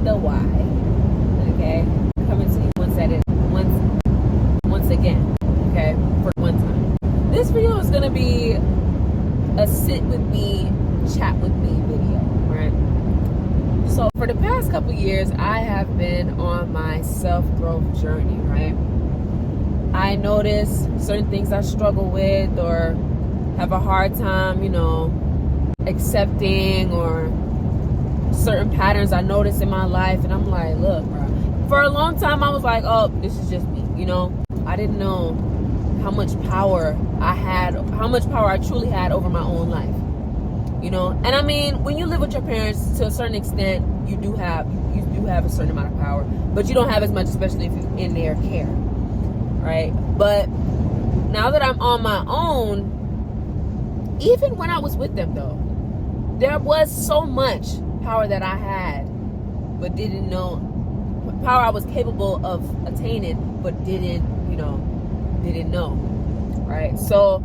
and the why. Okay, coming to you once again. Okay, for one time. This video is gonna be a sit with me, chat with me video, right? So for the past couple years, I have been on my self-growth journey, right? I notice certain things I struggle with or have a hard time, accepting, or certain patterns I notice in my life, and I'm like, look, bro. For a long time, I was like, oh, this is just me, I didn't know how much power I truly had over my own life, And I mean, when you live with your parents, to a certain extent, you do have a certain amount of power, but you don't have as much, especially if you're in their care, right? But now that I'm on my own, even when I was with them, though, there was so much power that I had, but didn't know, power I was capable of attaining, but didn't know, right? So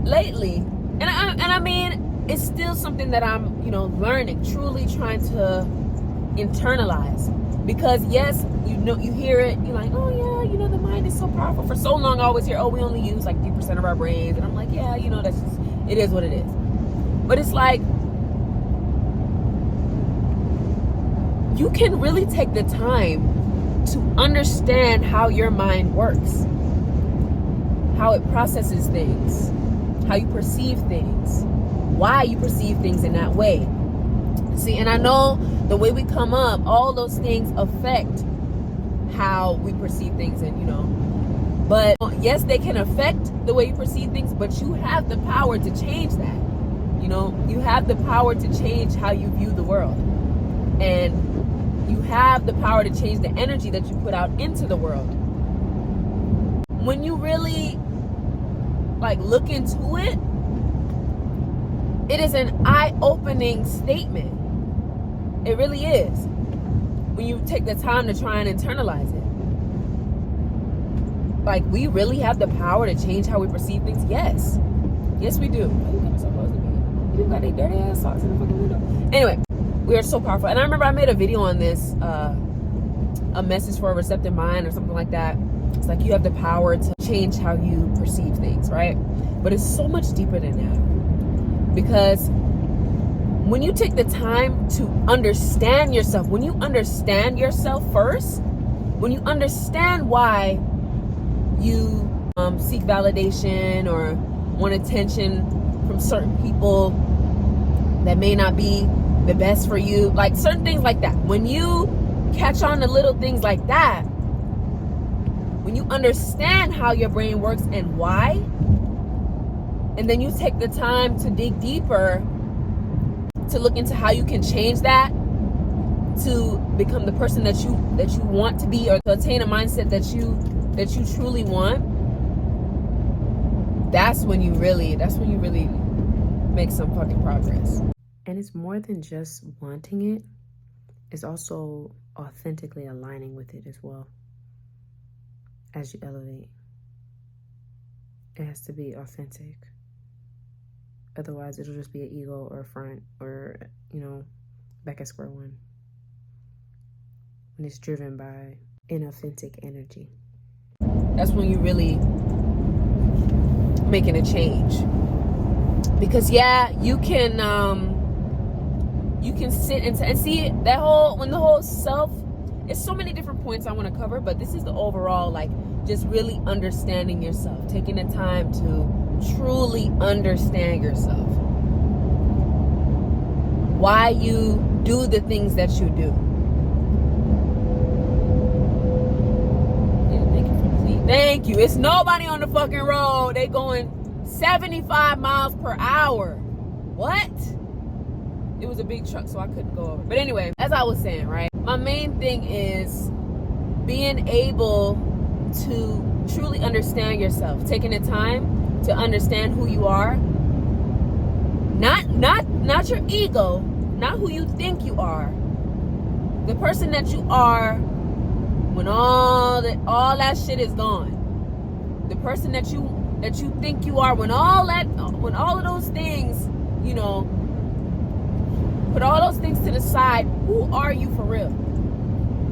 lately, and I mean, it's still something that I'm, learning, truly trying to internalize, because yes, you hear it, you're like, oh yeah, the mind is so powerful. For so long, I always hear, oh, we only use like 3% of our brains, and I'm like, yeah, that's just, it is what it is. But it's like, you can really take the time to understand how your mind works, how it processes things, how you perceive things, why you perceive things in that way. See, and I know the way we come up, all those things affect how we perceive things, and but yes, they can affect the way you perceive things, but you have the power to change that. You have the power to change how you view the world, and you have the power to change the energy that you put out into the world. When you really look into it, it is an eye-opening statement. It really is. When you take the time to try and internalize it. We really have the power to change how we perceive things? Yes. Yes, we do. Why are you getting so close to me? You got any dirty ass socks in the fucking window? Anyway, we are so powerful. And I remember I made a video on this, a message for a receptive mind or something like that. It's like, you have the power to change how you perceive things, right? But it's so much deeper than that. Because when you take the time to understand yourself, when you understand yourself first, when you understand why you seek validation or want attention from certain people that may not be the best for you, certain things like that, when you catch on to little things like that, when you understand how your brain works and why, and then you take the time to dig deeper, to look into how you can change that, to become the person that you want to be, or to attain a mindset that you truly want, that's when you really make some fucking progress. And it's more than just wanting it, it's also authentically aligning with it as well. As you elevate, it has to be authentic. Otherwise, it'll just be an ego or a front, or, back at square one. When it's driven by inauthentic energy, that's when you really making a change. Because yeah, you can sit and see that when the whole self, it's so many different points I want to cover, but this is the overall, just really understanding yourself, taking the time to truly understand yourself, why you do the things that you do. Yeah, thank you for the seat. Thank you. It's nobody on the fucking road. They going 75 miles per hour. What? It was a big truck, so I couldn't go over. But anyway, as I was saying, right, my main thing is being able to truly understand yourself, taking the time to understand who you are, not your ego, not who you think you are, the person that you are when all that shit is gone, the person that you think you are when all of those things, Put all those things to the side. Who are you for real?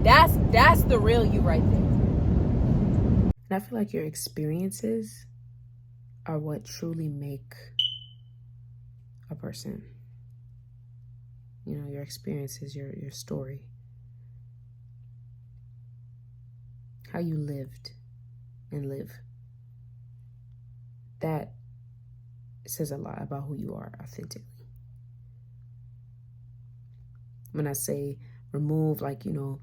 That's the real you right there. And I feel like your experiences are what truly make a person. You know, your experiences, your story. How you lived and live. That says a lot about who you are authentically. When I say remove, like, you know,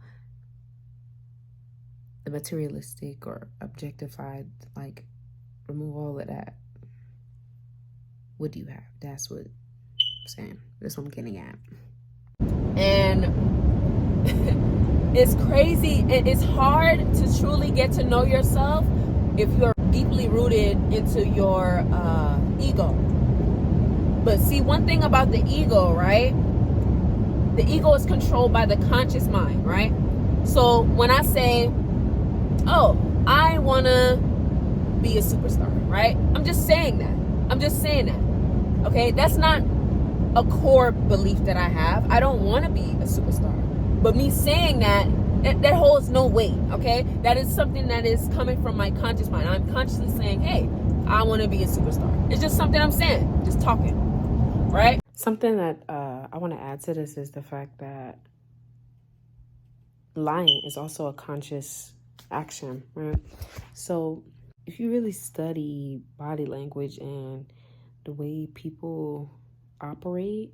the materialistic or objectified, like, remove all of that. What do you have? That's what I'm saying. That's what I'm getting at. And it's crazy. It's hard to truly get to know yourself if you're deeply rooted into your ego. But see, one thing about the ego, right? The ego is controlled by the conscious mind, right? So when I say, oh, I want to be a superstar, right? I'm just saying that. Okay? That's not a core belief that I have. I don't want to be a superstar. But me saying that holds no weight, okay? That is something that is coming from my conscious mind. I'm consciously saying, hey, I want to be a superstar. It's just something I'm saying, just talking, right? Something that I want to add to this is the fact that lying is also a conscious action, right? So if you really study body language and the way people operate,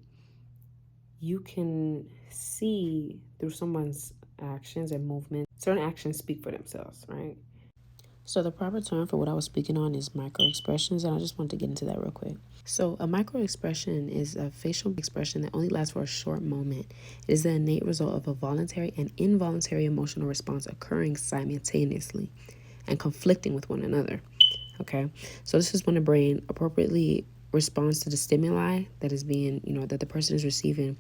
you can see through someone's actions and movements, certain actions speak for themselves, right? So the proper term for what I was speaking on is micro-expressions, and I just want to get into that real quick. So a micro-expression is a facial expression that only lasts for a short moment. It is the innate result of a voluntary and involuntary emotional response occurring simultaneously and conflicting with one another, okay? So this is when the brain appropriately responds to the stimuli that is being, that the person is receiving.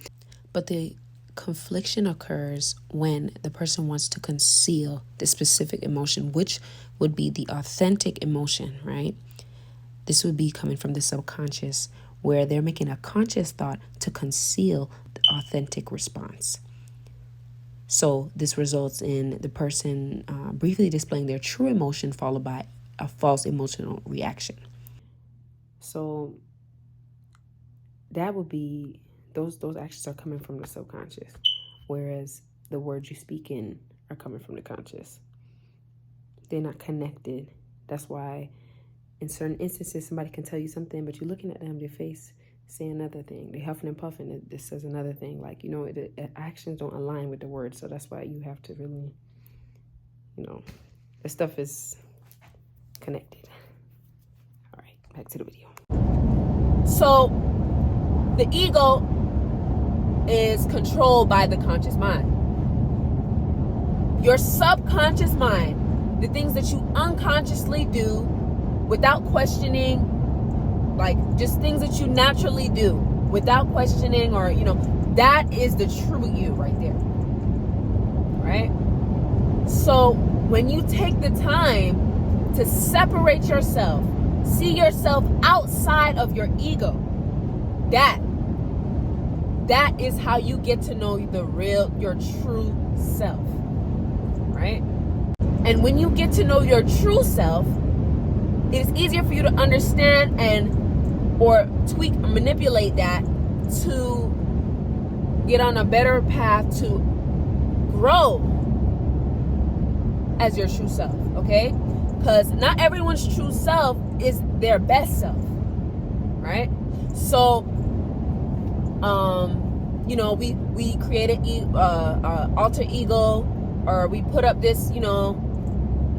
But the confliction occurs when the person wants to conceal the specific emotion, which would be the authentic emotion, right? This would be coming from the subconscious, where they're making a conscious thought to conceal the authentic response. So this results in the person briefly displaying their true emotion followed by a false emotional reaction. So that would be, those actions are coming from the subconscious, whereas the words you speak in are coming from the conscious. They're not connected. That's why in certain instances, somebody can tell you something, but you're looking at them, their face saying another thing. They're huffing and puffing. This says another thing. Like, the actions don't align with the words. So that's why you have to really, the stuff is connected. All right, back to the video. So the ego is controlled by the conscious mind. Your subconscious mind, the things that you unconsciously do without questioning, like just things that you naturally do without questioning, or, that is the true you right there, right? So when you take the time to separate yourself, see yourself outside of your ego, that is how you get to know your true self, right? And when you get to know your true self, it's easier for you to understand or tweak or manipulate that to get on a better path to grow as your true self, okay? Because not everyone's true self is their best self, right? So we create an alter ego, or we put up this,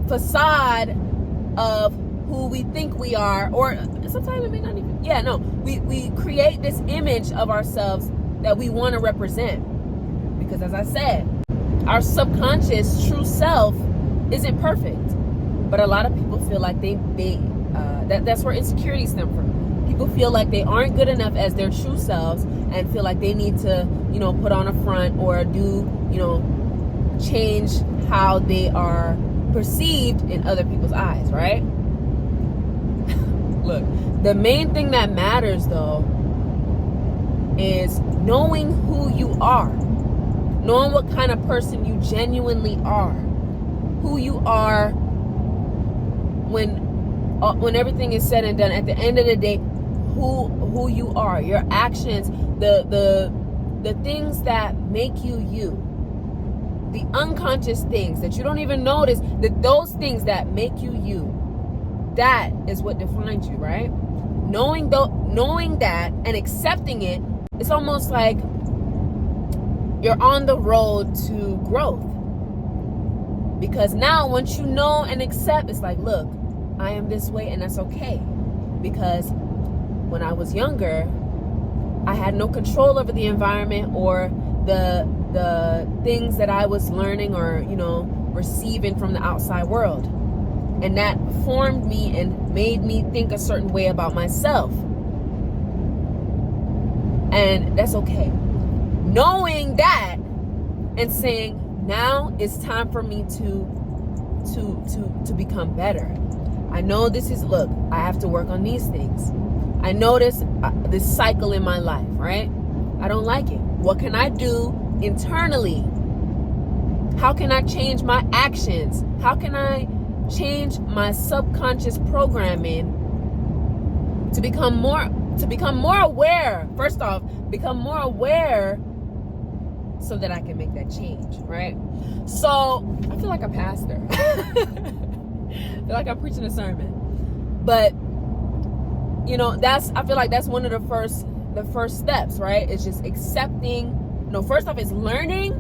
facade of who we think we are, or sometimes it may not even, we create this image of ourselves that we want to represent. Because as I said, our subconscious true self isn't perfect, but a lot of people feel like that's where insecurities stem from. People feel like they aren't good enough as their true selves and feel like they need to, put on a front or do, change how they are perceived in other people's eyes, right? Look, the main thing that matters though is knowing who you are, knowing what kind of person you genuinely are, who you are when everything is said and done. At the end of the day, who you are, your actions, the things that make you you, the unconscious things that you don't even notice, that those things that make you you, that is what defines you, right? Knowing that and accepting it, it's almost like you're on the road to growth. Because now once you know and accept, it's like, look, I am this way and that's okay. Because when I was younger, I had no control over the environment or the things that I was learning or, receiving from the outside world. And that formed me and made me think a certain way about myself. And that's okay. Knowing that and saying, now it's time for me to become better. I know I have to work on these things. I notice this cycle in my life, right? I don't like it. What can I do internally? How can I change my actions? How can I change my subconscious programming to become more aware? First off, become more aware so that I can make that change, right? So I feel like a pastor. I feel like I'm preaching a sermon. But I feel like that's one of the first steps, right? It's just accepting, first off it's learning,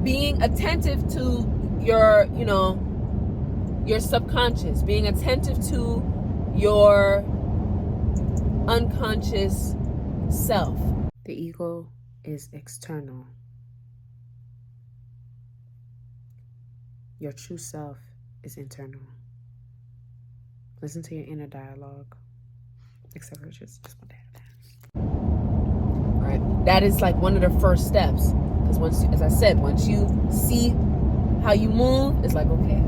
being attentive to your subconscious, being attentive to your unconscious self. The ego is external. Your true self is internal. Listen to your inner dialogue. Except for just want to have that. All right. That is like one of the first steps. Because once you see how you move, it's like, okay.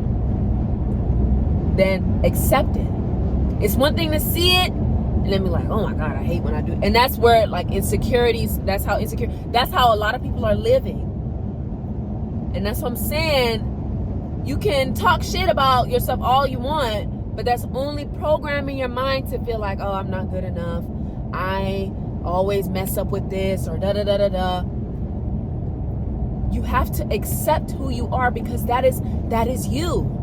Then accept it. It's one thing to see it and then be like, oh my God, I hate when I do it. And that's where like insecurities, that's how a lot of people are living. And that's what I'm saying. You can talk shit about yourself all you want, but that's only programming your mind to feel like, oh, I'm not good enough. I always mess up with this or da-da-da-da-da. You have to accept who you are because that is you.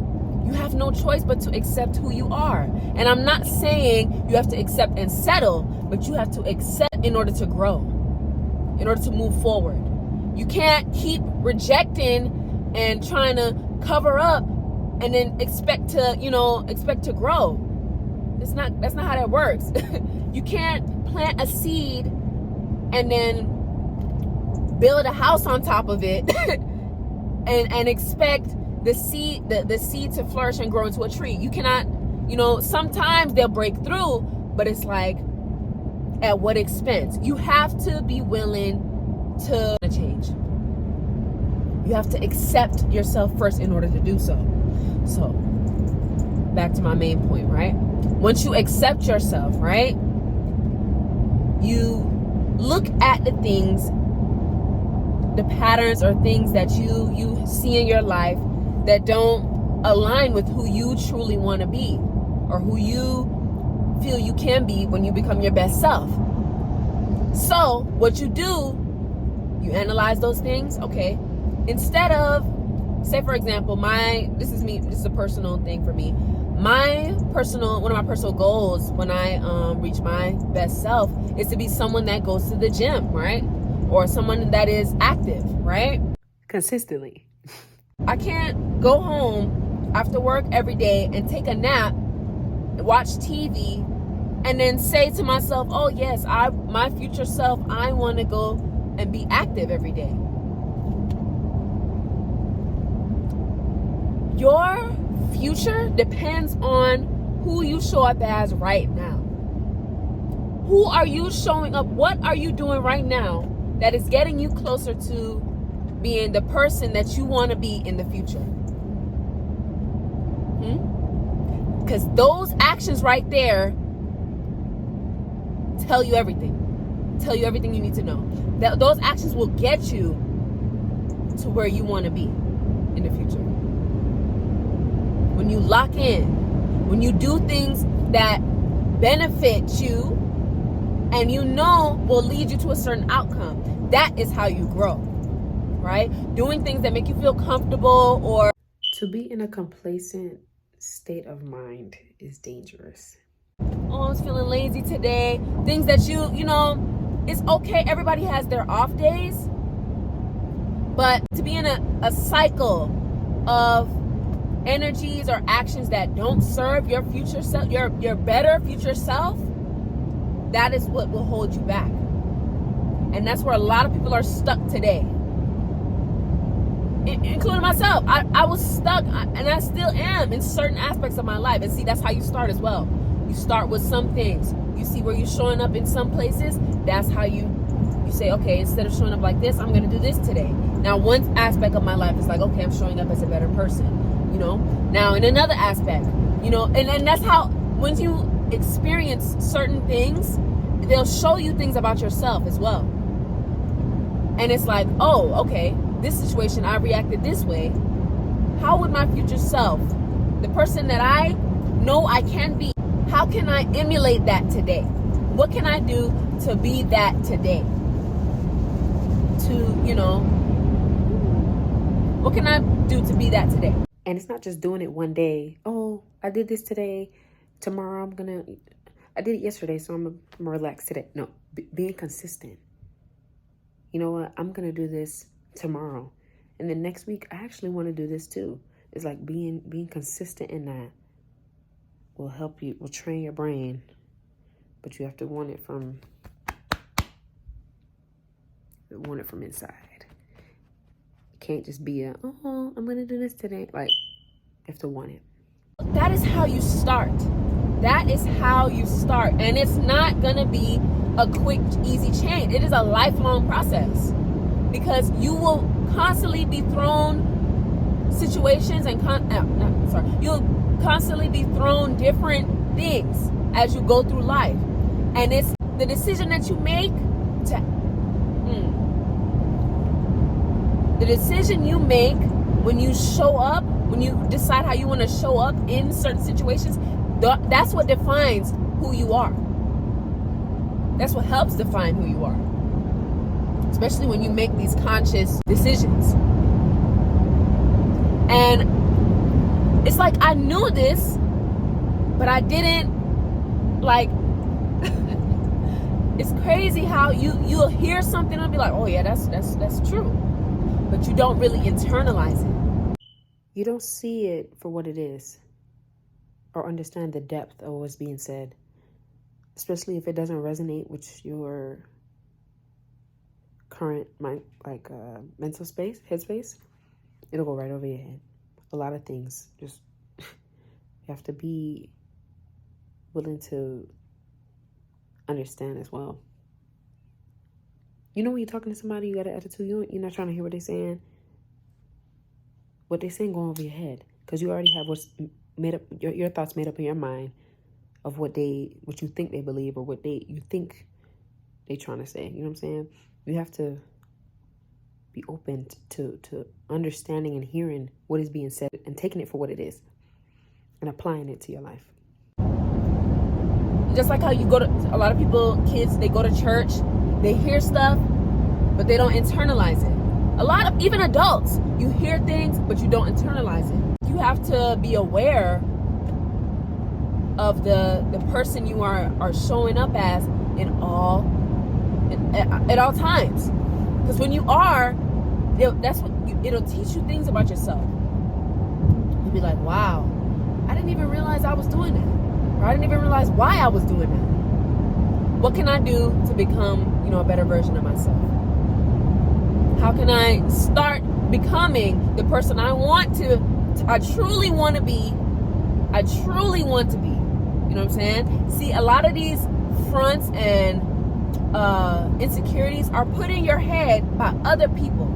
You have no choice but to accept who you are. And I'm not saying you have to accept and settle, but you have to accept in order to grow, in order to move forward. You can't keep rejecting and trying to cover up and then expect to grow. That's not how that works. You can't plant a seed and then build a house on top of it and expect the seed to flourish and grow into a tree. You cannot, sometimes they'll break through, but it's like, at what expense? You have to be willing to change. You have to accept yourself first in order to do so. So, back to my main point, right? Once you accept yourself, right? You look at the things, the patterns or things that you see in your life that don't align with who you truly want to be or who you feel you can be when you become your best self. So what you do, you analyze those things. Okay, instead of, say for example, this is a personal thing for me. One of my personal goals when I reach my best self is to be someone that goes to the gym, right? Or someone that is active, right? Consistently. I can't go home after work every day and take a nap, watch TV, and then say to myself, oh yes, my future self, I want to go and be active every day. Your future depends on who you show up as right now. Who are you showing up? What are you doing right now that is getting you closer to being the person that you want to be in the future? Because those actions right there tell you everything. tell you everything you need to know. Those actions will get you to where you want to be in the future. When you lock in, when you do things that benefit you and you know will lead you to a certain outcome, that is how you grow, right? Doing things that make you feel comfortable or to be in a complacent state of mind is dangerous. Oh, I was feeling lazy today. Things that you know, it's okay. Everybody has their off days. But to be in a cycle of energies or actions that don't serve your future self, your better future self, that is what will hold you back. And that's where a lot of people are stuck today, including myself. I was stuck, and I still am in certain aspects of my life. And see, that's how you start as well. You start with some things. You see where you're showing up in some places. That's how you say, okay, instead of showing up like this, I'm going to do this today. Now, one aspect of my life is like, okay, I'm showing up as a better person, you know. Now, in another aspect, you know, and that's how, when you experience certain things, they'll show you things about yourself as well. And it's like, oh, okay, this situation, I reacted this way. How would my future self, the person that I know I can be, how can I emulate that today? What can I do to be that today? To, you know, what can I do to be that today? And it's not just doing it one day. Oh, I did this today. Tomorrow I did it yesterday, so I'm gonna relax today. No, being consistent. You know what? I'm going to do this tomorrow. And then next week, I actually want to do this too. It's like being consistent in that will help you, will train your brain. But you have to want it from inside. It can't just be oh, I'm going to do this today. Like, you have to want it. That is how you start. That is how you start. And it's not going to be a quick, easy change. It is a lifelong process, because you will constantly be thrown situations and you'll constantly be thrown different things as you go through life. And it's the decision that you make the decision you make when you show up, when you decide how you want to show up in certain situations, that's what defines who you are. That's what helps define who you are, especially when you make these conscious decisions. And it's like, I knew this, but I didn't, like, it's crazy how you'll hear something and be like, oh yeah, that's true, but you don't really internalize it. You don't see it for what it is, or understand the depth of what's being said. Especially if it doesn't resonate with your current mind, like mental space, headspace, it'll go right over your head. A lot of things, just you have to be willing to understand as well. You know, when you're talking to somebody, you got an attitude, you're not trying to hear what they're saying. What they're saying going over your head, because you already have what's made up, your thoughts made up in your mind of what you think they believe, or what you think they trying to say. You know what I'm saying? You have to be open to understanding and hearing what is being said and taking it for what it is and applying it to your life. Just like how you go to, a lot of people, kids, they go to church, they hear stuff, but they don't internalize it. A lot of, even adults, you hear things, but you don't internalize it. You have to be aware of the person you are showing up as at all times. Because when you are, it'll teach you things about yourself. You'll be like, wow, I didn't even realize I was doing that. Or I didn't even realize why I was doing that. What can I do to become, a better version of myself? How can I start becoming the person I truly want to be? I truly want to be. You know what I'm saying? See, a lot of these fronts and insecurities are put in your head by other people.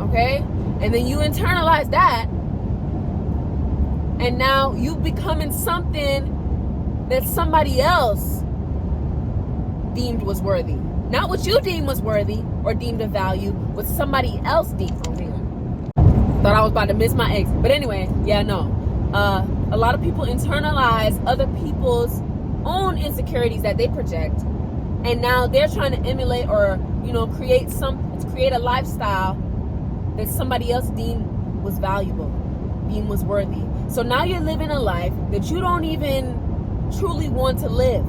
Okay? And then you internalize that. And now you becoming something that somebody else deemed was worthy. Not what you deemed was worthy or deemed of value, what somebody else deemed. Oh, hang on. Thought I was about to miss my exit. But anyway, yeah, no. A lot of people internalize other people's own insecurities that they project, and now they're trying to emulate or, you know, create a lifestyle that somebody else deemed was valuable, deemed was worthy. So now you're living a life that you don't even truly want to live.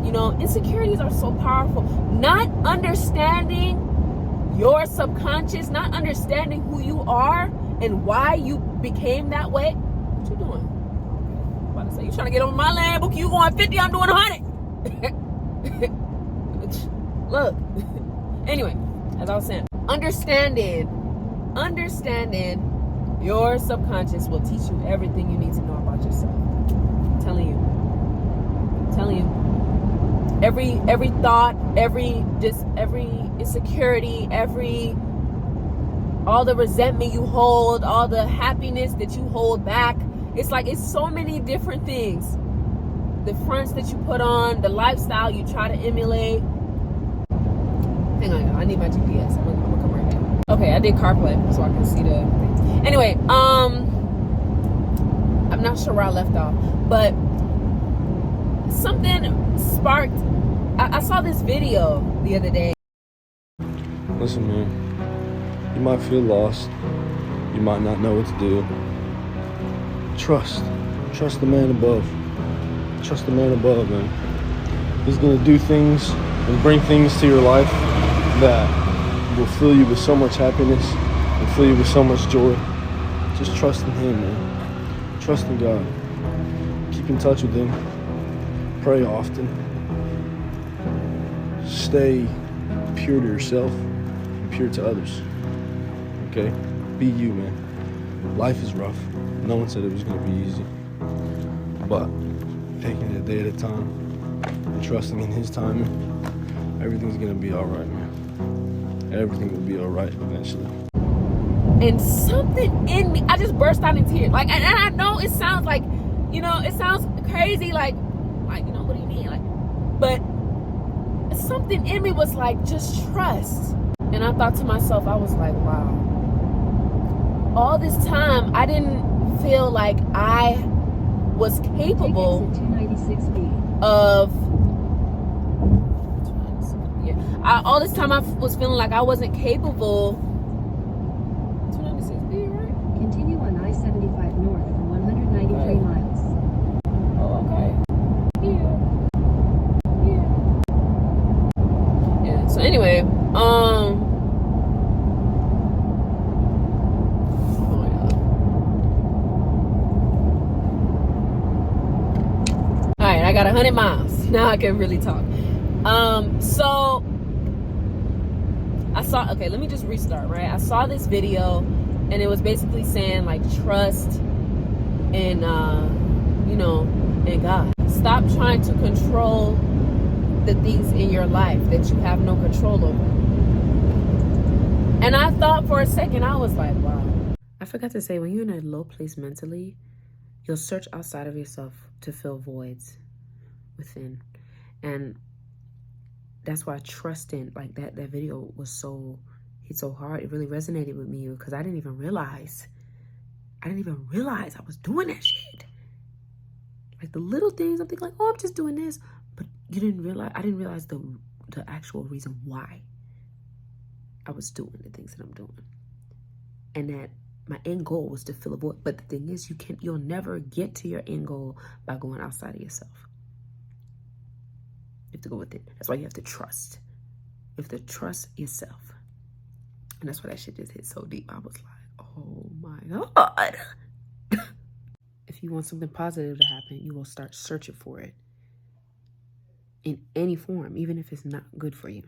You know, insecurities are so powerful. Not understanding your subconscious, not understanding who you are and why you became that way. What you doing? I'm about to say, you trying to get over my land, Bookie, you going 50, I'm doing 100. Look. Anyway, as I was saying, understanding your subconscious will teach you everything you need to know about yourself. I'm telling you. Every thought, every insecurity, all the resentment you hold, all the happiness that you hold back. It's like, it's so many different things. The fronts that you put on, the lifestyle you try to emulate. Hang on, y'all. I need my GPS. I'm gonna come right now. Okay, I did CarPlay so I can see the thing. Anyway, I'm not sure where I left off, but something sparked. I saw this video the other day. Listen, man, you might feel lost. You might not know what to do. Trust the man above. Trust the man above, man. He's gonna do things and bring things to your life that will fill you with so much happiness and fill you with so much joy. Just trust in him, man. Trust in God. Keep in touch with him. Pray often. Stay pure to yourself and pure to others. Okay? Be you, man. Life is rough. No one said it was going to be easy. But taking it a day at a time and trusting in his timing, everything's going to be all right, man. Everything will be all right eventually. And something in me, I just burst out in tears. Like, and I know it sounds like, you know, it sounds crazy, like, you know, what do you mean? Like, but something in me was like, just trust. And I thought to myself, I was like, wow. All this time, I didn't feel like I was capable of. Yeah, all this time I was feeling like I wasn't capable. 296B, right? Continue on I-75 north for 193 miles. Oh, okay. Yeah. So anyway, all right, I got 100 miles. Now I can really talk. So I saw, okay, let me just restart, right? I saw this video and it was basically saying like, trust in, you know, in God. Stop trying to control the things in your life that you have no control over. And I thought for a second, I was like, wow. I forgot to say, when you're in a low place mentally, you'll search outside of yourself to fill voids within. And that's why trusting, like that video was hit so hard. It really resonated with me because I didn't even realize I was doing that shit. Like the little things, I'm thinking like, oh, I'm just doing this. But I didn't realize the actual reason why I was doing the things that I'm doing. And that my end goal was to fill a void. But the thing is, you'll never get to your end goal by going outside of yourself. You have to go with it. That's why you have to trust. You have to trust yourself. And that's why that shit just hit so deep. I was like, oh my God. If you want something positive to happen, you will start searching for it in any form, even if it's not good for you.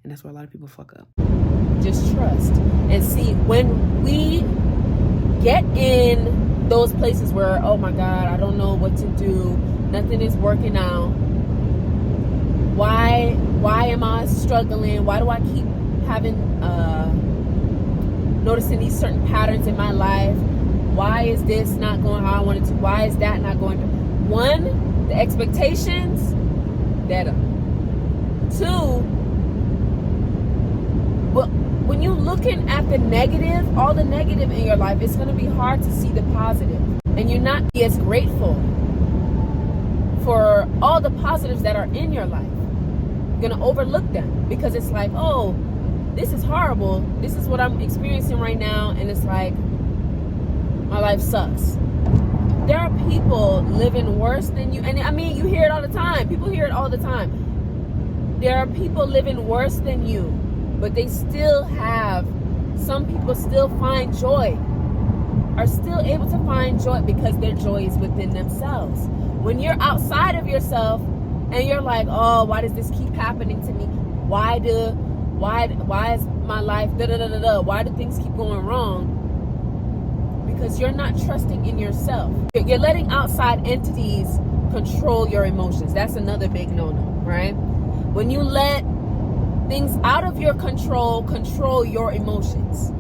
And that's why a lot of people fuck up. Just trust. And see, when we get in those places where, oh my God, I don't know what to do, nothing is working out. Why am I struggling? Why do I keep noticing these certain patterns in my life? Why is this not going how I want it to? Why is that not going? One, the expectations Better. Two, well, when you're looking at the negative, all the negative in your life, it's going to be hard to see the positive. And you're not as grateful for all the positives that are in your life. You're going to overlook them because it's like, oh, this is horrible. This is what I'm experiencing right now. And it's like, my life sucks. There are people living worse than you. And I mean, you hear it all the time. People hear it all the time. There are people living worse than you, but they still have, some people still find joy, are still able to find joy because their joy is within themselves. When you're outside of yourself and you're like, oh, why does this keep happening to me? Why is my life why do things keep going wrong? Because you're not trusting in yourself. You're letting outside entities control your emotions. That's another big no-no, right? When you let things out of your control your emotions.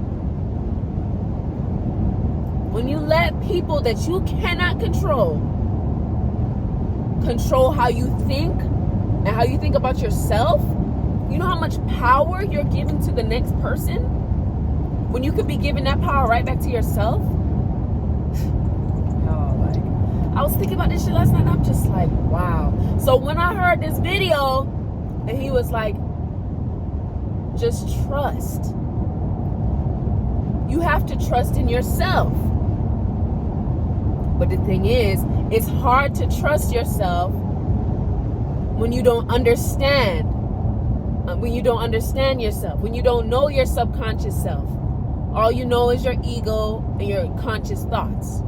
When you let people that you cannot control how you think and how you think about yourself, you know how much power you're giving to the next person? When you could be giving that power right back to yourself? I was thinking about this shit last night and I'm just like, wow. So when I heard this video and he was like, just trust. You have to trust in yourself. But the thing is, it's hard to trust yourself when you don't understand. When you don't understand yourself. When you don't know your subconscious self. All you know is your ego and your conscious thoughts.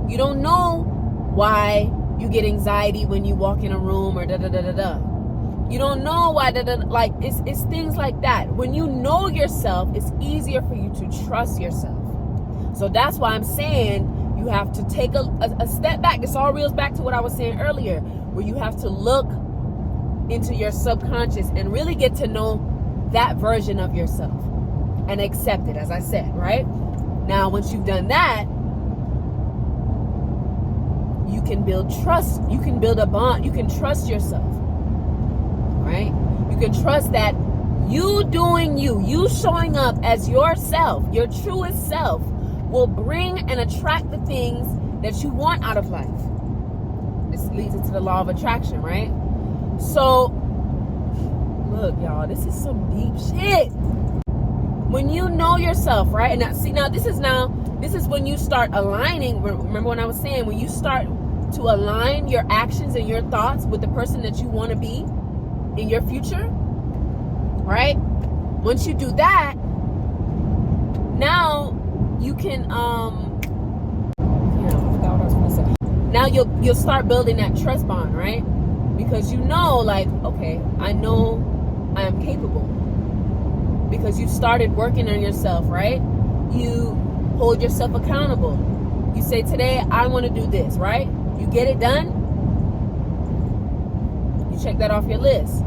You don't know why you get anxiety when you walk in a room or da-da-da-da-da. You don't know why like it's things like that. When you know yourself, it's easier for you to trust yourself. So that's why I'm saying you have to take a step back. This all reels back to what I was saying earlier, where you have to look into your subconscious and really get to know that version of yourself and accept it, as I said, right? Now, once you've done that, you can build trust. You can build a bond. You can trust yourself. Right? You can trust that you doing you showing up as yourself, your truest self, will bring and attract the things that you want out of life. This leads into the law of attraction, right? So, look, y'all, this is some deep shit. When you know yourself, right? And this is when you start aligning. Remember when I was saying, when you start to align your actions and your thoughts with the person that you want to be in your future, right? Once you do that, now you can now you'll start building that trust bond, right? Because you know, like, okay, I know I am capable. Because you started working on yourself, right? You hold yourself accountable. You say, today I want to do this, right? You get it done. You check that off your list.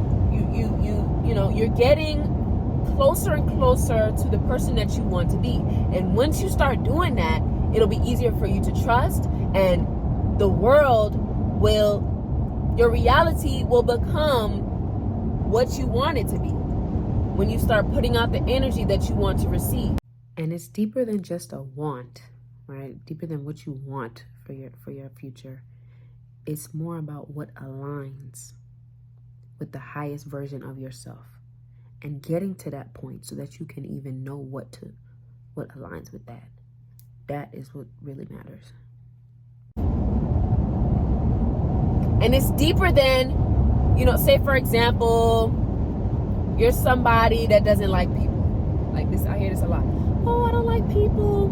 You know, you're getting closer and closer to the person that you want to be. And once you start doing that, it'll be easier for you to trust, and your reality will become what you want it to be when you start putting out the energy that you want to receive. And it's deeper than just a want, right? Deeper than what you want for your future. It's more about what aligns with the highest version of yourself, and getting to that point so that you can even know what aligns with that. That is what really matters. And it's deeper than, say for example, you're somebody that doesn't like people. Like this, I hear this a lot. Oh, I don't like people.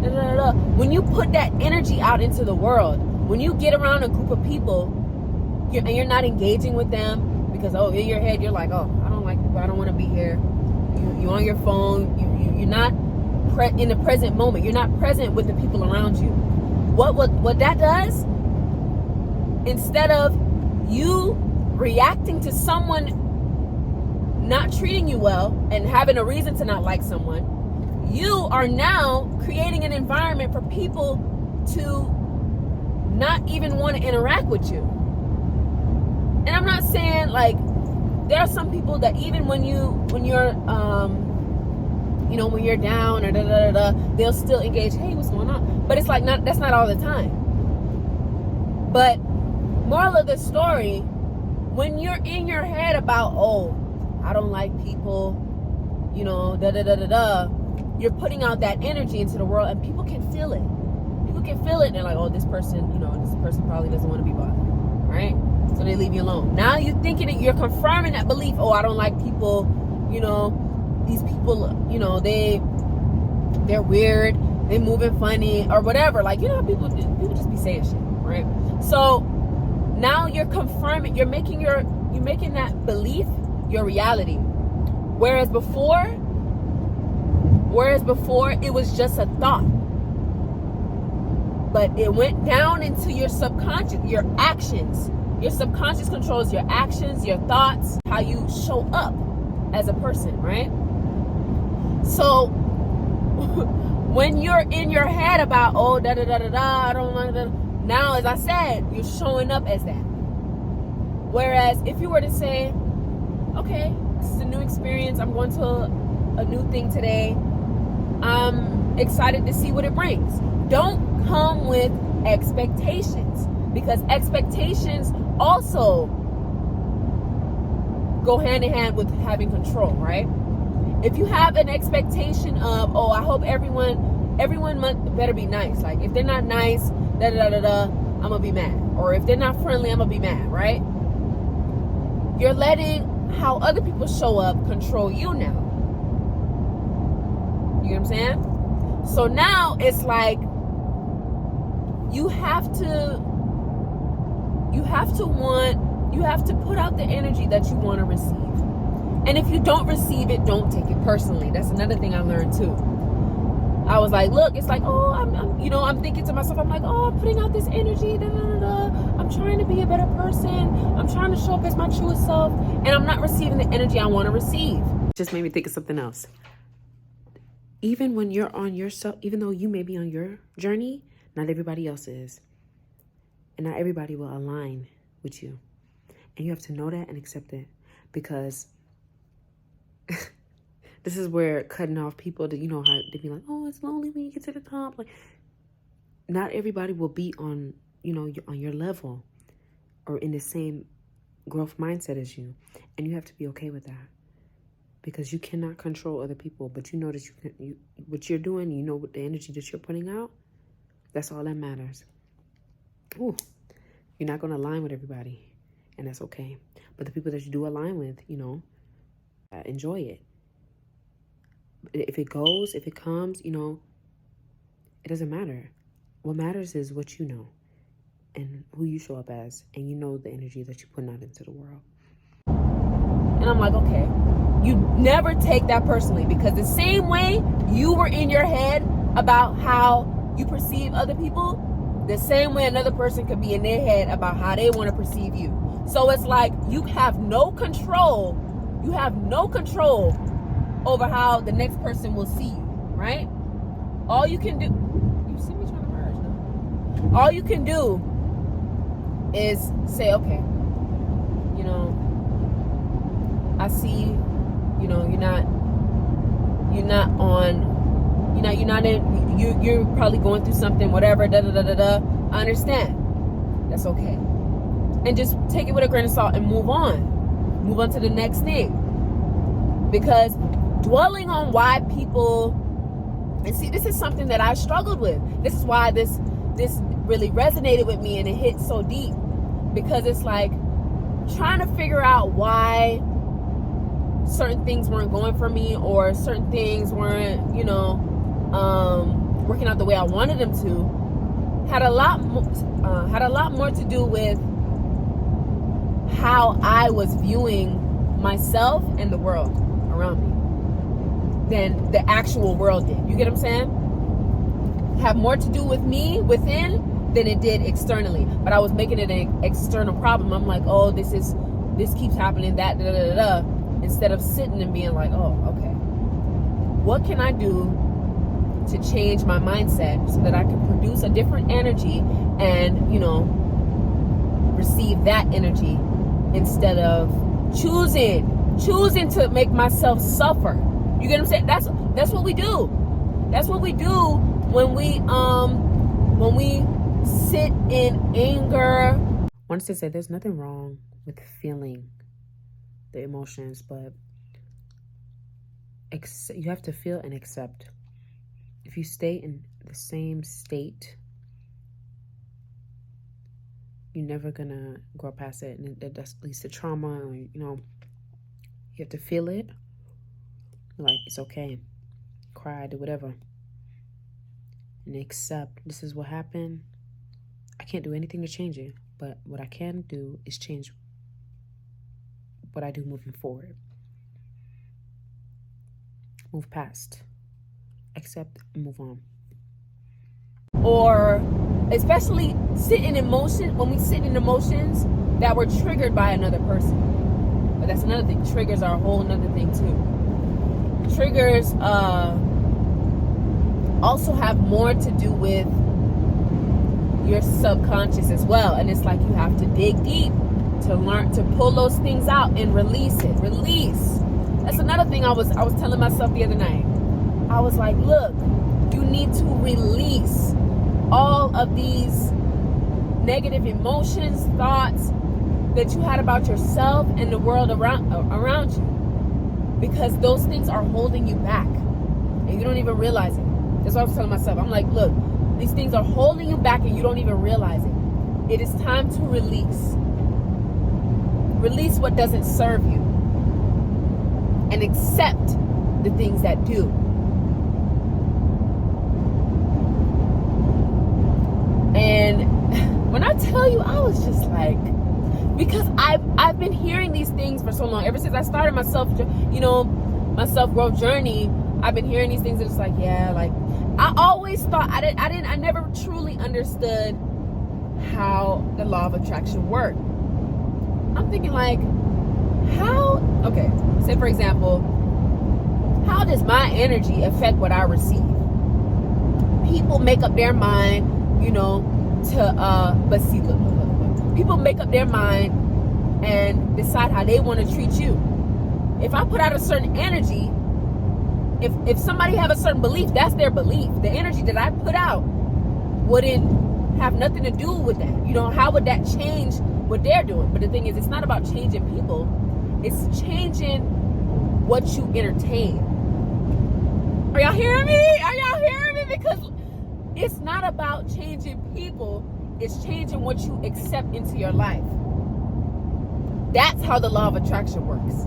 Da, da, da, da. When you put that energy out into the world, when you get around a group of people, and you're not engaging with them because, in your head you're like, oh, I don't like people, I don't want to be here. You're on your phone. You're not in the present moment. You're not present with the people around you. What that does, instead of you reacting to someone not treating you well and having a reason to not like someone, you are now creating an environment for people to not even want to interact with you. And I'm not saying like, there are some people that even when you're when you're down or they'll still engage. Hey, what's going on? But it's like that's not all the time. But moral of the story, when you're in your head about, oh, I don't like people, you're putting out that energy into the world, and people can feel it. People can feel it, and they're like, oh, this person probably doesn't want to be bothered, right? So they leave you alone. Now you're thinking that you're confirming that belief. Oh, I don't like people, these people, they're weird, they're moving funny or whatever. Like, people just be saying shit, right? So now you're confirming, you're making that belief your reality. Whereas before it was just a thought. But it went down into your subconscious, your actions. Your subconscious controls your actions, your thoughts, how you show up as a person, right? So when you're in your head about, oh, I don't want to, now, as I said, you're showing up as that. Whereas if you were to say, okay, this is a new experience, I'm going to a new thing today, I'm excited to see what it brings. Don't come with expectations, because expectations also go hand in hand with having control, right? If you have an expectation of, oh, I hope everyone better be nice. Like, if they're not nice, I'm gonna be mad. Or if they're not friendly, I'm gonna be mad, right? You're letting how other people show up control you now. You know what I'm saying? So now it's like you have to put out the energy that you want to receive. And if you don't receive it, don't take it personally. That's another thing I learned too. I was like, look, it's like, oh, I'm thinking to myself, I'm like, oh, I'm putting out this energy, I'm trying to be a better person. I'm trying to show up as my truest self, and I'm not receiving the energy I want to receive. Just made me think of something else. Even when you're on yourself, even though you may be on your journey, not everybody else is. And not everybody will align with you. And you have to know that and accept it. Because this is where cutting off people, how they be like, oh, it's lonely when you get to the top. Like, not everybody will be on, on your level or in the same growth mindset as you. And you have to be okay with that. Because you cannot control other people, but you know that what you're doing, what the energy that you're putting out, that's all that matters. Ooh, you're not going to align with everybody, and that's okay. But the people that you do align with, enjoy it. If it goes, if it comes, it doesn't matter. What matters is what you know and who you show up as, and the energy that you're putting out into the world. And I'm like, okay, you never take that personally, because the same way you were in your head about how you perceive other people, the same way another person could be in their head about how they want to perceive you. So it's like you have no control. You have no control over how the next person will see you, right? All you can do, you see me trying to merge now. All you can do is say, okay, I see, you're probably going through something, whatever, I understand. That's okay. And just take it with a grain of salt and move on to the next thing. Because dwelling on why people, and see, this is something that I struggled with. This is why this really resonated with me, and it hit so deep, because it's like trying to figure out why certain things weren't going for me, or certain things weren't, working out the way I wanted them to, had a lot more to do with how I was viewing myself and the world around me than the actual world did. You get what I'm saying? Have more to do with me within than it did externally. But I was making it an external problem. I'm like, oh, this keeps happening, instead of sitting and being like, oh, okay, what can I do to change my mindset so that I can produce a different energy and, receive that energy instead of choosing to make myself suffer. You get what I'm saying? That's what we do. That's what we do when we sit in anger. I want to say there's nothing wrong with feeling the emotions, but you have to feel and accept. If you stay in the same state, you're never gonna grow past it, and that leads to trauma. Or, you have to feel it. Like, it's okay. Cry, do whatever. And accept, this is what happened. I can't do anything to change it, but what I can do is change what I do moving forward. Move past. Accept and move on. Or especially when we sit in emotions that were triggered by another person. But that's another thing. Triggers are a whole another thing too. Triggers also have more to do with your subconscious as well. And it's like you have to dig deep to learn to pull those things out and release it. Release. That's another thing I was telling myself the other night. I was like, look, you need to release all of these negative emotions, thoughts that you had about yourself and the world around you. Because those things are holding you back. And you don't even realize it. That's what I was telling myself. I'm like, look, these things are holding you back and you don't even realize it. It is time to release. Release what doesn't serve you. And accept the things that do. And when I tell you, I was just like, because I've been hearing these things for so long. Ever since I started my self-growth journey, I've been hearing these things. And it's like, yeah, like I always thought I never truly understood how the law of attraction worked. I'm thinking like, okay, say for example, how does my energy affect what I receive? People make up their mind, but see, look. People make up their mind and decide how they want to treat you. If I put out a certain energy, if somebody have a certain belief, that's their belief. The energy that I put out wouldn't have nothing to do with that. How would that change what they're doing? But the thing is, it's not about changing people. It's changing what you entertain. Are y'all hearing me? Are y'all hearing me? Because it's not about changing people. It's changing what you accept into your life. That's how the law of attraction works.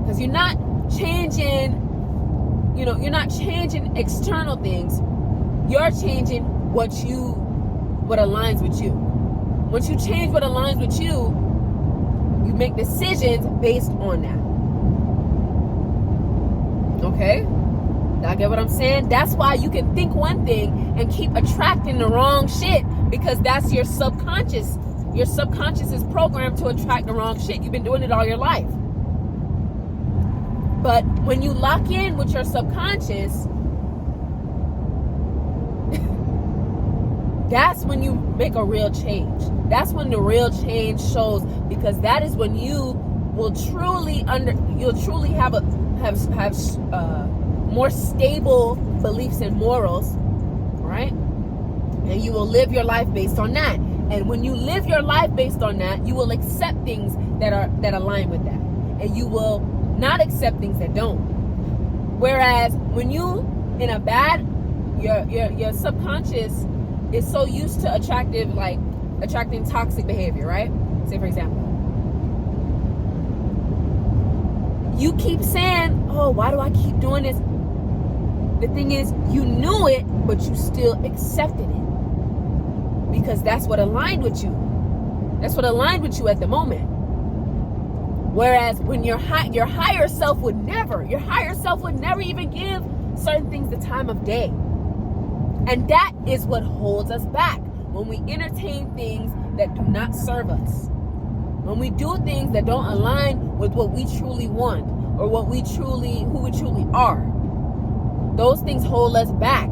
Because you're not changing, you're not changing external things. You're changing what aligns with you. Once you change what aligns with you, you make decisions based on that. Okay? Y'all get what I'm saying? That's why you can think one thing and keep attracting the wrong shit, because that's your subconscious. Your subconscious is programmed to attract the wrong shit. You've been doing it all your life. But when you lock in with your subconscious, that's when you make a real change. That's when the real change shows, because that is when you will truly have more stable beliefs and morals, right? And you will live your life based on that. And when you live your life based on that, you will accept things that align with that, and you will not accept things that don't. Whereas when you in a bad, your subconscious is so used to attracting toxic behavior, right? Say for example, you keep saying, oh, why do I keep doing this? The thing is, you knew it, but you still accepted it, because that's what aligned with you. That's what aligned with you at the moment. Whereas when your higher self would never even give certain things the time of day. And that is what holds us back. When we entertain things that do not serve us. When we do things that don't align with what we truly want, or who we truly are. Those things hold us back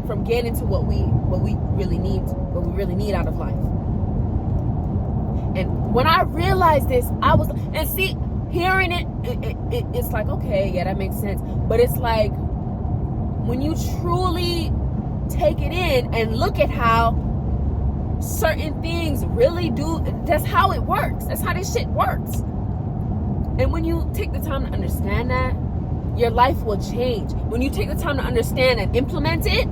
from getting to what we really need out of life. And when I realized this, I was, and see, hearing it's like, okay, yeah, that makes sense. But it's like, when you truly take it in and look at how certain things really do, that's how it works. That's how this shit works. And when you take the time to understand that, your life will change. When you take the time to understand and implement it,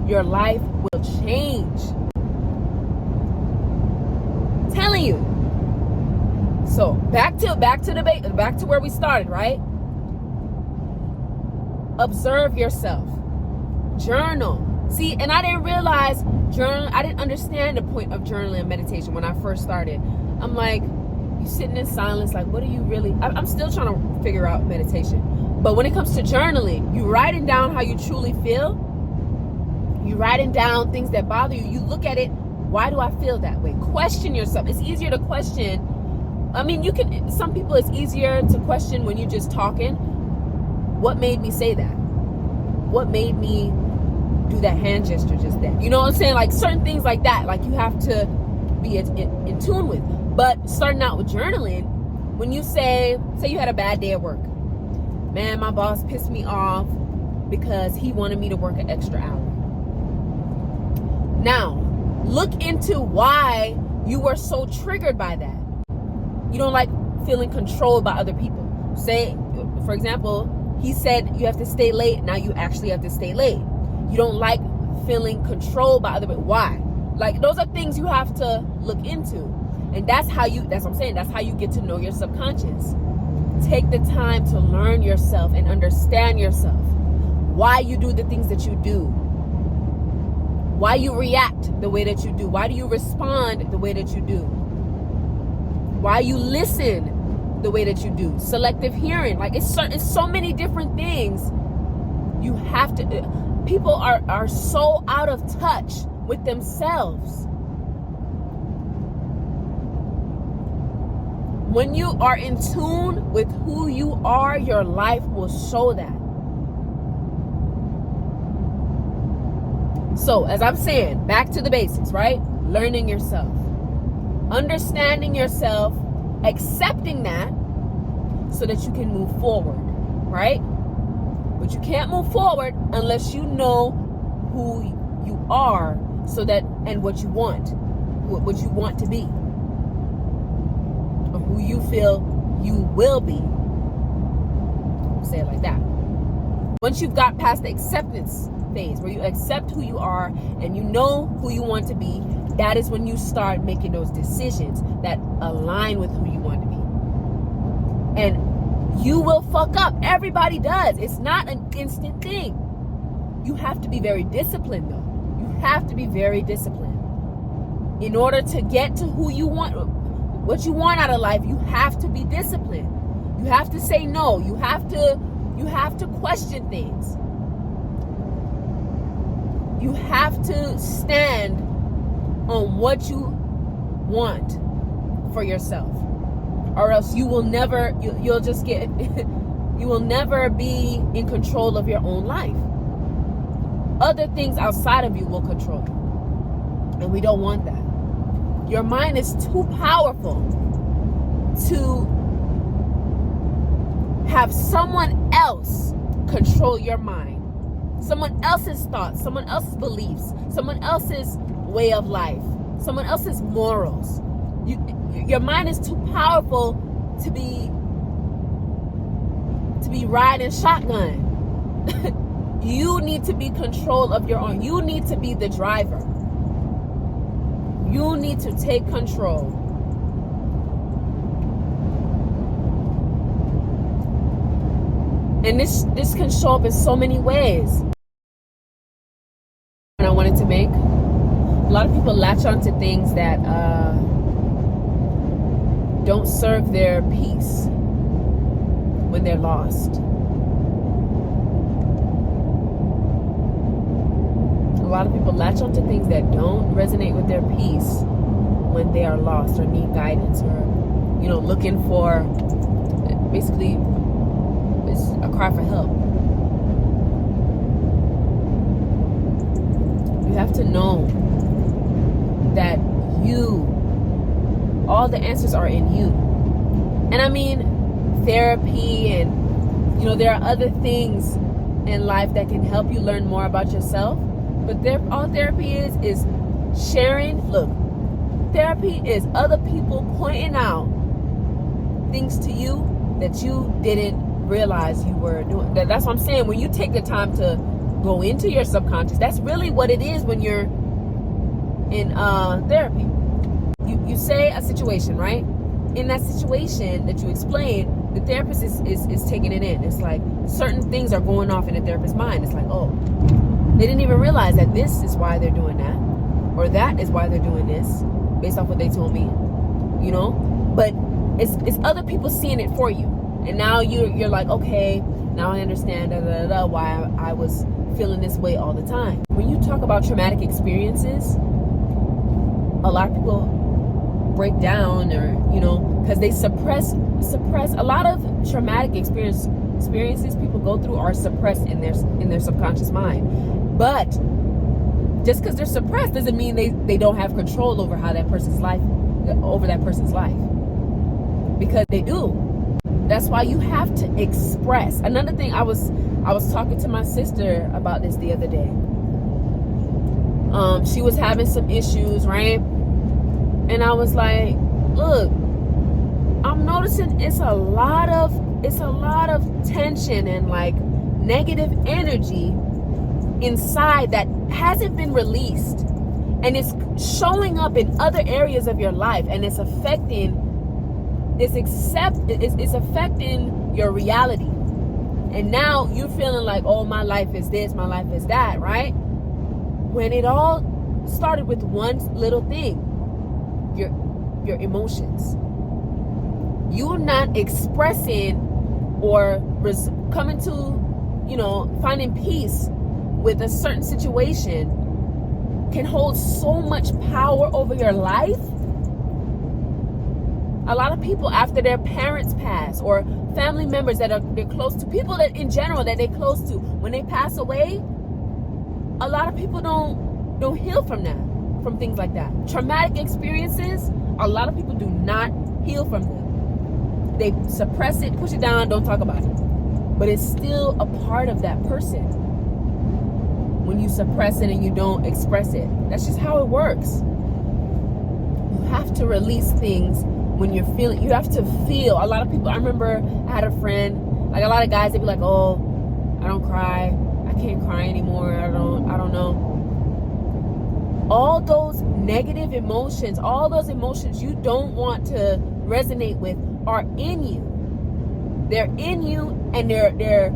your life will change. I'm telling you. So back to where we started, right? Observe yourself. Journal. See, and I didn't realize I didn't understand the point of journaling and meditation when I first started. I'm like, you sitting in silence, like, what are you really? I'm still trying to figure out meditation. But when it comes to journaling, you writing down how you truly feel. You writing down things that bother you. You look at it. Why do I feel that way? Question yourself. It's easier to question. I mean, some people it's easier to question when you're just talking. What made me say that? What made me do that hand gesture just then? You know what I'm saying? Like certain things like that, like you have to be in tune with. But starting out with journaling, when you say you had a bad day at work. Man, my boss pissed me off because he wanted me to work an extra hour. Now, look into why you were so triggered by that. You don't like feeling controlled by other people. Say, for example, he said you have to stay late. Now you actually have to stay late. You don't like feeling controlled by other people. Why? Like, those are things you have to look into. And that's what I'm saying. That's how you get to know your subconscious. Take the time to learn yourself and understand yourself. Why you do the things that you do. Why you react the way that you do. Why do you respond the way that you do. Why you listen the way that you do. Selective hearing. Like, it's so many different things. You have to. People are so out of touch with themselves. When you are in tune with who you are, your life will show that. So, as I'm saying, back to the basics, right? Learning yourself. Understanding yourself, accepting that so that you can move forward, right? But you can't move forward unless you know who you are, so that, and what you want to be, or who you feel you will be. I'll say it like that. Once you've got past the acceptance phase, where you accept who you are and you know who you want to be, that is when you start making those decisions that align with who you want to be. And you will fuck up. Everybody does. It's not an instant thing. You have to be very disciplined, though. You have to be very disciplined. In order to get to who you want, what you want out of life, you have to be disciplined. You have to say no. You have to question things. You have to stand on what you want for yourself, or else you will never, you'll just get, you will never be in control of your own life. Other things outside of you will control you, and we don't want that. Your mind is too powerful to have someone else control your mind. Someone else's thoughts, someone else's beliefs, someone else's way of life, someone else's morals. Your mind is too powerful to be riding shotgun. You need to be control of your own. You need to be the driver. You need to take control. And this can show up in so many ways. I wanted to make. A lot of people latch on to things that don't serve their peace when they're lost. A lot of people latch on to things that don't resonate with their peace when they are lost or need guidance, or looking for, basically, it's a cry for help. You have to know that you all the answers are in you. And I mean, therapy and, there are other things in life that can help you learn more about yourself. But all therapy is sharing. Look, therapy is other people pointing out things to you that you didn't realize you were doing. That's what I'm saying. When you take the time to go into your subconscious, that's really what it is when you're in therapy. You say a situation, right? In that situation that you explain, the therapist is taking it in. It's like certain things are going off in the therapist's mind. It's like, oh, they didn't even realize that this is why they're doing that, or that is why they're doing this, based off what they told me, But it's other people seeing it for you, and now you're like, okay, now I understand why I was feeling this way all the time. When you talk about traumatic experiences, a lot of people break down, or because they suppress a lot of traumatic experiences people go through are suppressed in their subconscious mind. But just because they're suppressed doesn't mean they don't have control over that person's life, because they do. That's why you have to express. Another thing, I was talking to my sister about this the other day. She was having some issues, right? And I was like, look, I'm noticing it's a lot of tension and like negative energy inside that hasn't been released, and it's showing up in other areas of your life, and it's affecting your reality. And now you're feeling like, oh, my life is this, my life is that, right? When it all started with one little thing, your emotions. You're not expressing or coming to, finding peace with a certain situation can hold so much power over your life. A lot of people, after their parents pass, or family members that they're close to, people that in general that they're close to, when they pass away, a lot of people don't heal from that, from things like that. Traumatic experiences, a lot of people do not heal from them. They suppress it, push it down, don't talk about it. But it's still a part of that person when you suppress it and you don't express it. That's just how it works. You have to release things when you're feeling. You have to feel. A lot of people, I remember I had a friend, like a lot of guys, they'd be like, oh, I don't cry. I can't cry anymore. I don't know. All those negative emotions, all those emotions you don't want to resonate with are in you. They're in you, and they're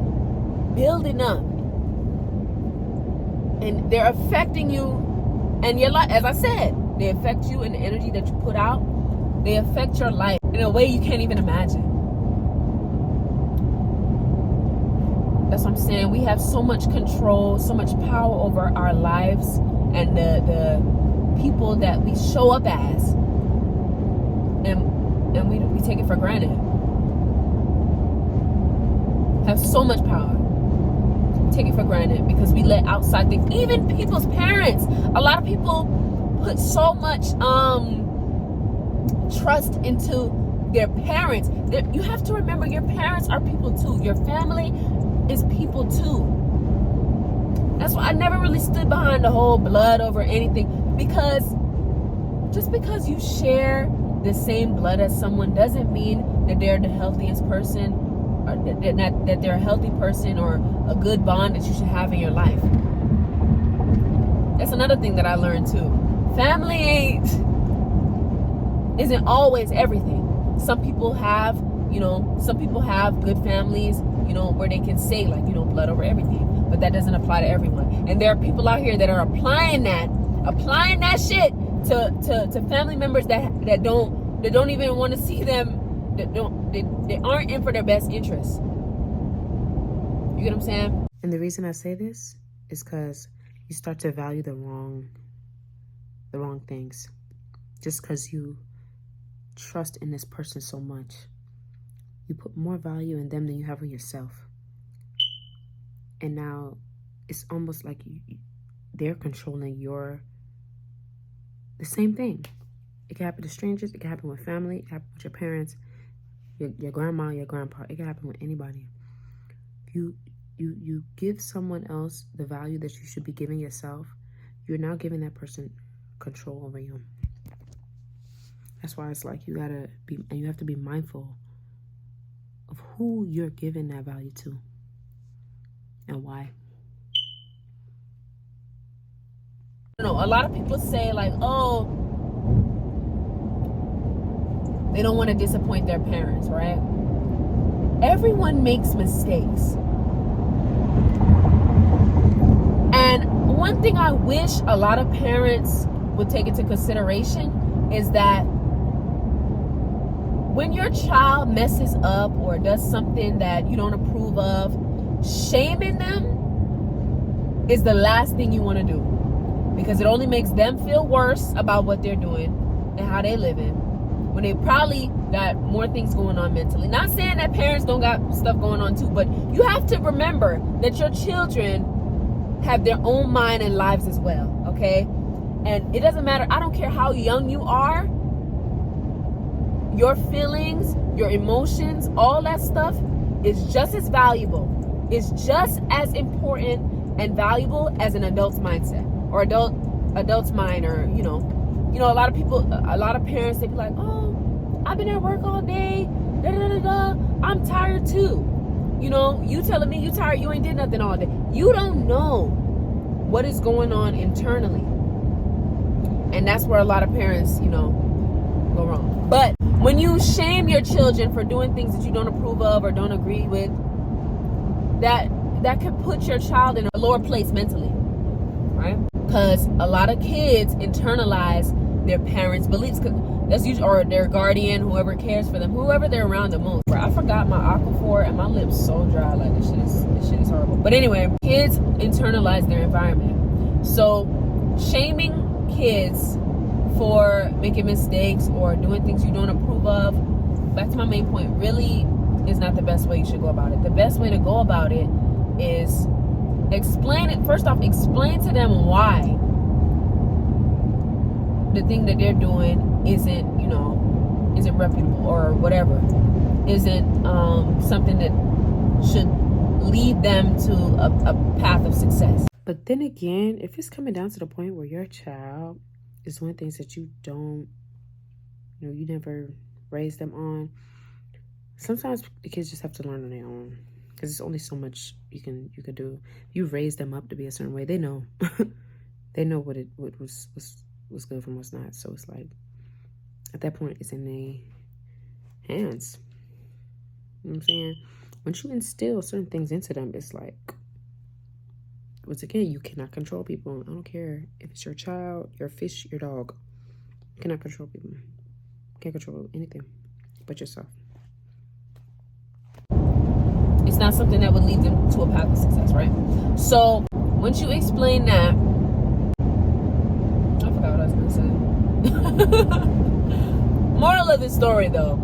building up, and they're affecting you and your life. As I said, they affect you in the energy that you put out. They affect your life in a way you can't even imagine. That's what I'm saying. We have so much control, so much power over our lives and the people that we show up as, and we take it for granted. Have so much power. Take it for granted because we let outside things. Even people's parents. A lot of people put so much trust into their parents. You have to remember, your parents are people too. Your family is people too. That's why I never really stood behind the whole blood over anything, because just because you share the same blood as someone doesn't mean that they're the healthiest person, or that they're a healthy person, or a good bond that you should have in your life. That's another thing that I learned too. Family isn't always everything. Some people have good families, where they can say like, blood over everything. But that doesn't apply to everyone. And there are people out here that are applying that shit to family members that don't even want to see them, they aren't in for their best interests. You get what I'm saying? And the reason I say this is because you start to value the wrong things. Just because you trust in this person so much, you put more value in them than you have in yourself. And now it's almost like they're controlling the same thing. It can happen to strangers. It can happen with family. It can happen with your parents, your grandma, your grandpa. It can happen with anybody. You give someone else the value that you should be giving yourself. You're now giving that person control over you. That's why it's like you have to be mindful of who you're giving that value to and why. You know, a lot of people say like, oh, they don't want to disappoint their parents, right? Everyone makes mistakes. And one thing I wish a lot of parents would take into consideration is that when your child messes up or does something that you don't approve of, shaming them is the last thing you want to do, because it only makes them feel worse about what they're doing and how they're living when they probably got more things going on mentally. Not saying that parents don't got stuff going on too, but you have to remember that your children have their own mind and lives as well, okay? And it doesn't matter. I don't care how young you are. Your feelings, your emotions, all that stuff is just as valuable. It's just as important and valuable as an adult's mindset or adult's mind, or you know, a lot of people, a lot of parents, they be like, oh, I've been at work all day, da da da da. I'm tired too. You know, you telling me you tired, you ain't did nothing all day. You don't know what is going on internally, and that's where a lot of parents, you know, go wrong. But when you shame your children for doing things that you don't approve of or don't agree with, that could put your child in a lower place mentally, right? Because a lot of kids internalize their parents' beliefs, because that's usually, or their guardian, whoever cares for them, whoever they're around the most. I forgot my Aquaphor and my lips so dry. Like this shit is horrible. But anyway, kids internalize their environment. So shaming kids for making mistakes or doing things you don't approve of, back to my main point, really is not the best way you should go about it. The best way to go about it is explain it. First off, explain to them why the thing that they're doing isn't, you know, isn't reputable or whatever, isn't something that should lead them to a path of success. But then again, if it's coming down to the point where your child is doing things that you don't, you know, you never raised them on, sometimes the kids just have to learn on their own, because there's only so much you can do. You raise them up to be a certain way. They know, they know what was good from what's not. So it's like, at that point, it's in their hands. You know what I'm saying? Once you instill certain things into them, it's like, once again, you cannot control people. I don't care if it's your child, your fish, your dog. You cannot control people. You can't control anything but yourself. It's not something that would lead them to a path of success, right? So once you explain that, I forgot what I was going to say. Moral of the story, though,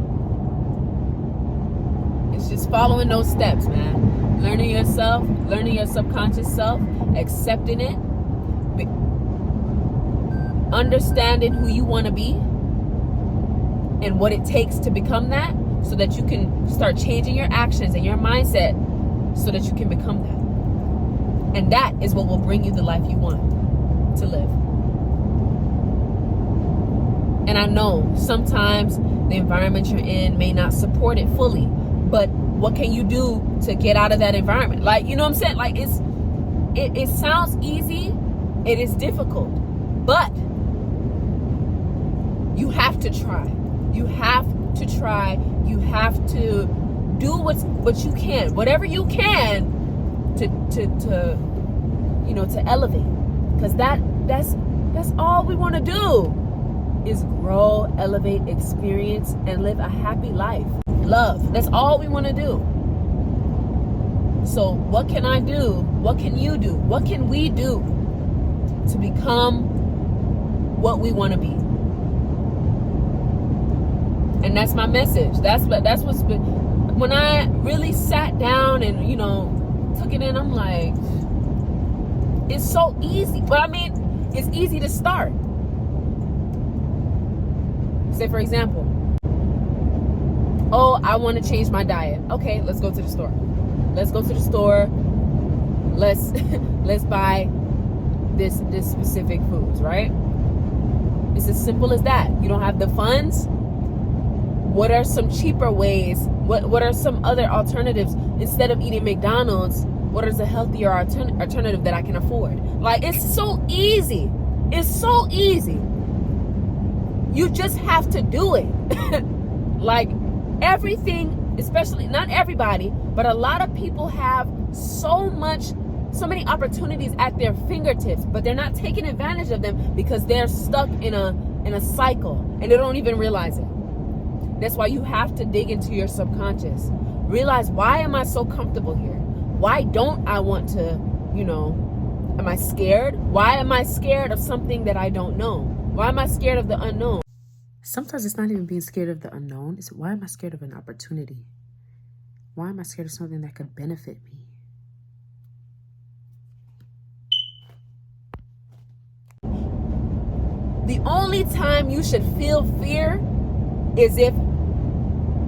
it's just following those steps, man. Learning yourself, learning your subconscious self, accepting it, understanding who you want to be and what it takes to become that, so that you can start changing your actions and your mindset so that you can become that. And that is what will bring you the life you want to live. And I know sometimes the environment you're in may not support it fully, but what can you do to get out of that environment? Like, you know what I'm saying? Like, it sounds easy. It is difficult, but you have to try. You have to try. You have to do what you can, whatever you can, to you know, to elevate. Because that's all we want to do, is grow, elevate, experience, and live a happy life. Love. That's all we want to do. So what can I do? What can you do? What can we do to become what we want to be? And that's my message. That's what's been, when I really sat down and, you know, took it in, I'm like, it's so easy. But I mean, it's easy to start. Say, for example, oh, I want to change my diet. Okay, let's go to the store. Let's go to the store. Let's let's buy this specific foods, right? It's as simple as that. You don't have the funds. What are some cheaper ways? What are some other alternatives? Instead of eating McDonald's, what is a healthier alternative that I can afford? Like, it's so easy. It's so easy. You just have to do it. Like, everything, especially, not everybody, but a lot of people have so many opportunities at their fingertips, but they're not taking advantage of them because they're stuck in a cycle and they don't even realize it. That's why you have to dig into your subconscious. Realize, why am I so comfortable here? Why don't I want to, am I scared? Why am I scared of something that I don't know? Why am I scared of the unknown? Sometimes it's not even being scared of the unknown. It's, why am I scared of an opportunity? Why am I scared of something that could benefit me? The only time you should feel fear is if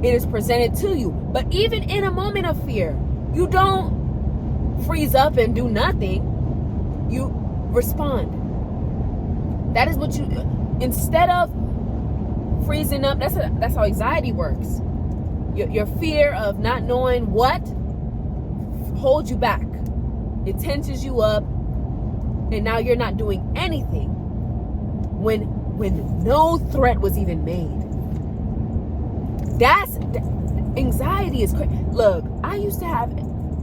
it is presented to you. But even in a moment of fear, you don't freeze up and do nothing. You respond. That is what you, instead of freezing up, that's how anxiety works. Your fear of not knowing what holds you back. It tenses you up, and now you're not doing anything when no threat was even made. Anxiety is crazy. Look, I used to have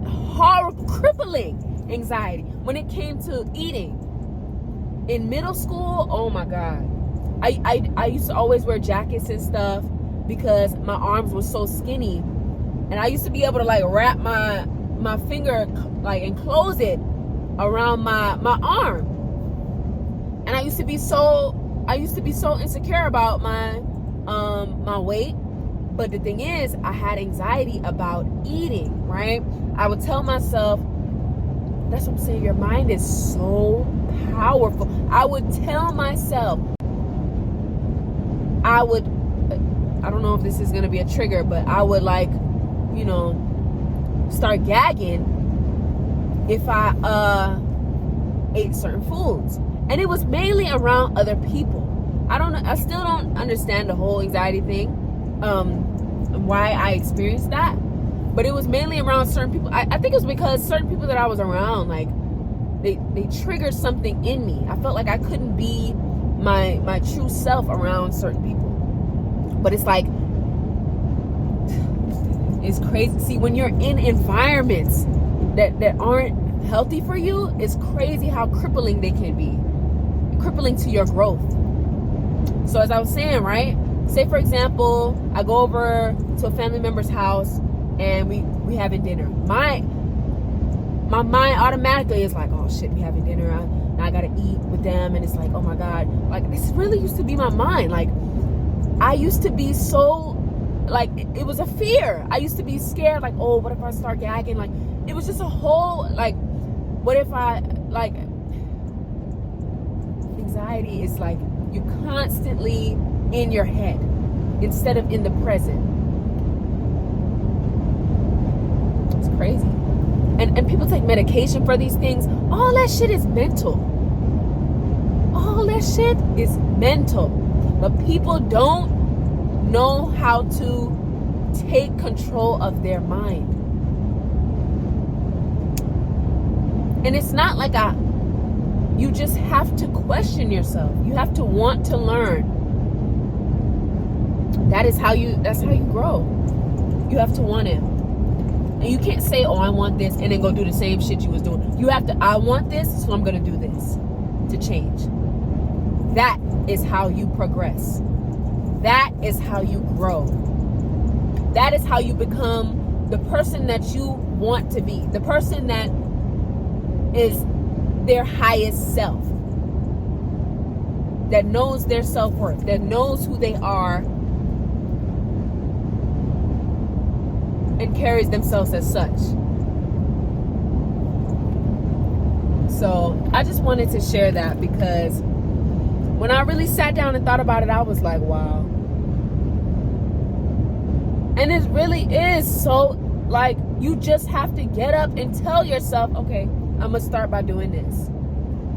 horrible, crippling anxiety when it came to eating. In middle school, oh my God. I used to always wear jackets and stuff because my arms were so skinny. And I used to be able to like wrap my finger like and close it around my arm. And I used to be so insecure about my weight. But the thing is, I had anxiety about eating, right? I would tell myself, that's what I'm saying, your mind is so powerful. I would tell myself, I don't know if this is going to be a trigger, but I would start gagging if I ate certain foods. And it was mainly around other people. I still don't understand the whole anxiety thing. Why I experienced that, but it was mainly around certain people. I think it was because certain people that I was around, like they triggered something in me. I felt like I couldn't be my true self around certain people. But it's like, it's crazy. See, when you're in environments that aren't healthy for you, it's crazy how crippling they can be, crippling to your growth. So as I was saying, right? Say, for example, I go over to a family member's house and we having dinner. My mind automatically is like, oh shit, we having dinner. Now I gotta eat with them. And it's like, oh my God. Like, this really used to be my mind. Like, I used to be so, like, it was a fear. I used to be scared, like, oh, what if I start gagging? Like, it was just a whole, like, what if I, like, anxiety is like, you're constantly in your head instead of in the present. It's crazy. And people take medication for these things. All that shit is mental. All that shit is mental. But people don't know how to take control of their mind. And it's not like you just have to question yourself. You have to want to learn. That's how you grow. You have to want it. And you can't say, oh, I want this, and then go do the same shit you was doing. You have to, I want this, so I'm going to do this to change. That is how you progress. That is how you grow. That is how you become the person that you want to be. The person that is their highest self. That knows their self-worth. That knows who they are. And carries themselves as such. So I just wanted to share that because when I really sat down and thought about it, I was like, wow, And it really is so, like, you just have to get up and tell yourself, okay, I'm going to start by doing this.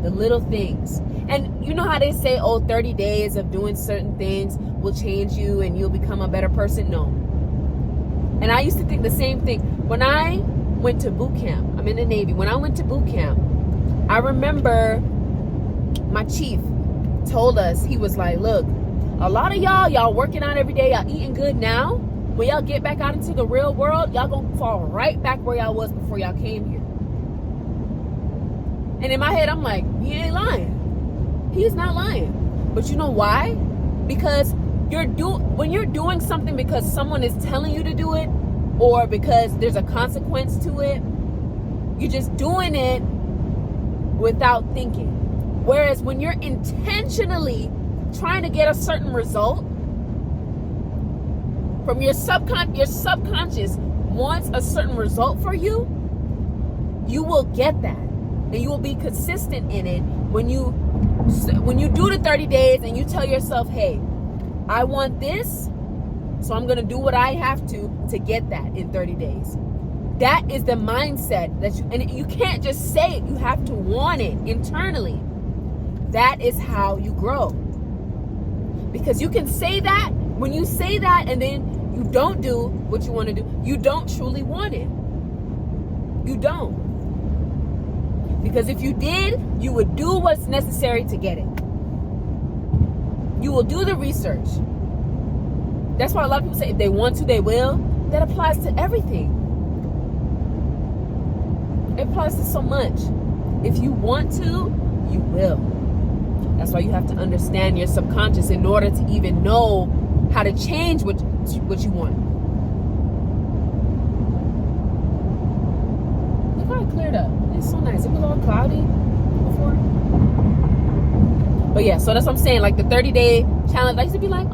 The little things. And you know how they say, 30 days of doing certain things will change you and you'll become a better person? No. And I used to think the same thing. When I went to boot camp, I'm in the Navy. When I went to boot camp, I remember my chief told us, he was like, look, a lot of y'all working out every day, y'all eating good now. When y'all get back out into the real world, y'all gonna fall right back where y'all was before y'all came here. And in my head, I'm like, he ain't lying. He's not lying. But you know why? Because when you're doing something because someone is telling you to do it, or because there's a consequence to it, you're just doing it without thinking. Whereas when you're intentionally trying to get a certain result from your subconscious wants a certain result for you, you will get that. And you will be consistent in it when you do the 30 days and you tell yourself, hey, I want this, so I'm going to do what I have to get that in 30 days. That is the mindset and you can't just say it. You have to want it internally. That is how you grow. Because you can say that, when you say that and then you don't do what you want to do, you don't truly want it. You don't. Because if you did, you would do what's necessary to get it. You will do the research. That's why a lot of people say if they want to, they will. That applies to everything. It applies to so much. If you want to, you will. That's why you have to understand your subconscious in order to even know how to change what you want. Look how it cleared up. It's so nice. It was all cloudy before. But yeah, so that's what I'm saying. Like the 30-day challenge, I used to be like,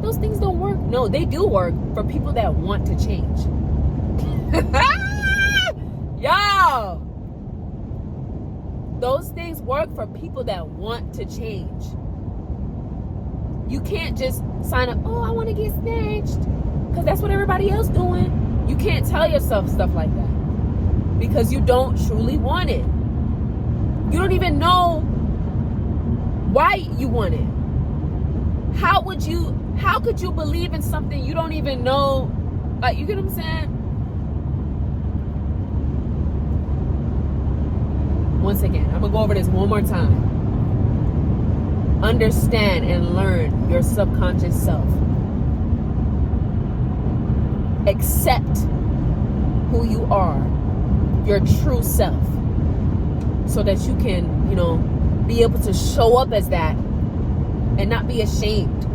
those things don't work. No, they do work for people that want to change. Y'all, those things work for people that want to change. You can't just sign up, I want to get snatched, because that's what everybody else doing. You can't tell yourself stuff like that because you don't truly want it. You don't even know why you want it. How could you believe in something you don't even know? Like, you get what I'm saying? Once again, I'm gonna go over this one more time. Understand and learn your subconscious self. Accept who you are, your true self, so that you can, be able to show up as that and not be ashamed.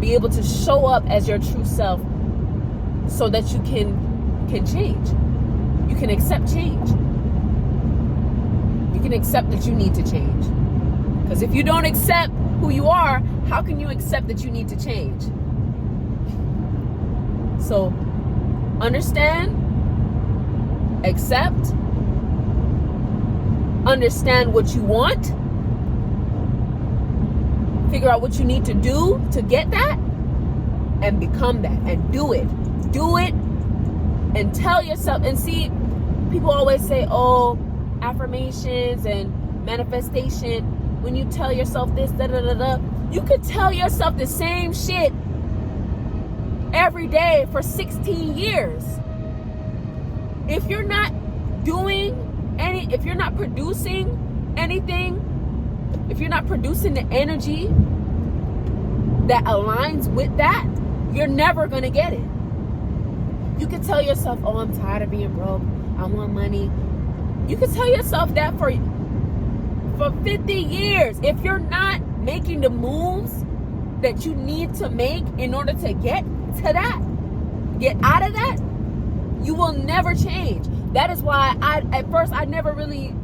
Be able to show up as your true self so that you can change. You can accept change. You can accept that you need to change. Because if you don't accept who you are, how can you accept that you need to change? So, understand, accept, understand what you want, figure out what you need to do to get that, and become that, and do it. Do it, and tell yourself, and see, people always say, affirmations and manifestation, when you tell yourself this, you could tell yourself the same shit every day for 16 years. If you're not if you're not producing anything, if you're not producing the energy that aligns with that, you're never going to get it. You could tell yourself, I'm tired of being broke, I want money. You could tell yourself that for 50 years. If you're not making the moves that you need to make in order to get to that, get out of that, you will never change. That is why at first I never really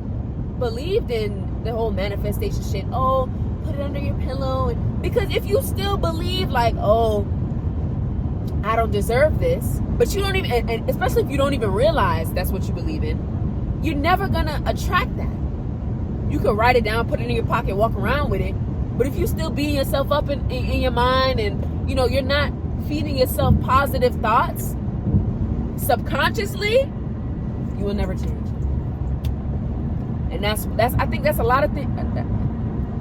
believed in the whole manifestation shit. Put it under your pillow. Because if you still believe like, I don't deserve this, but you don't even, and especially if you don't even realize that's what you believe in, you're never gonna attract that. You could write it down, put it in your pocket, walk around with it. But if you still beating yourself up in your mind and, you're not feeding yourself positive thoughts subconsciously, you will never change. And that's I think that's a lot of things.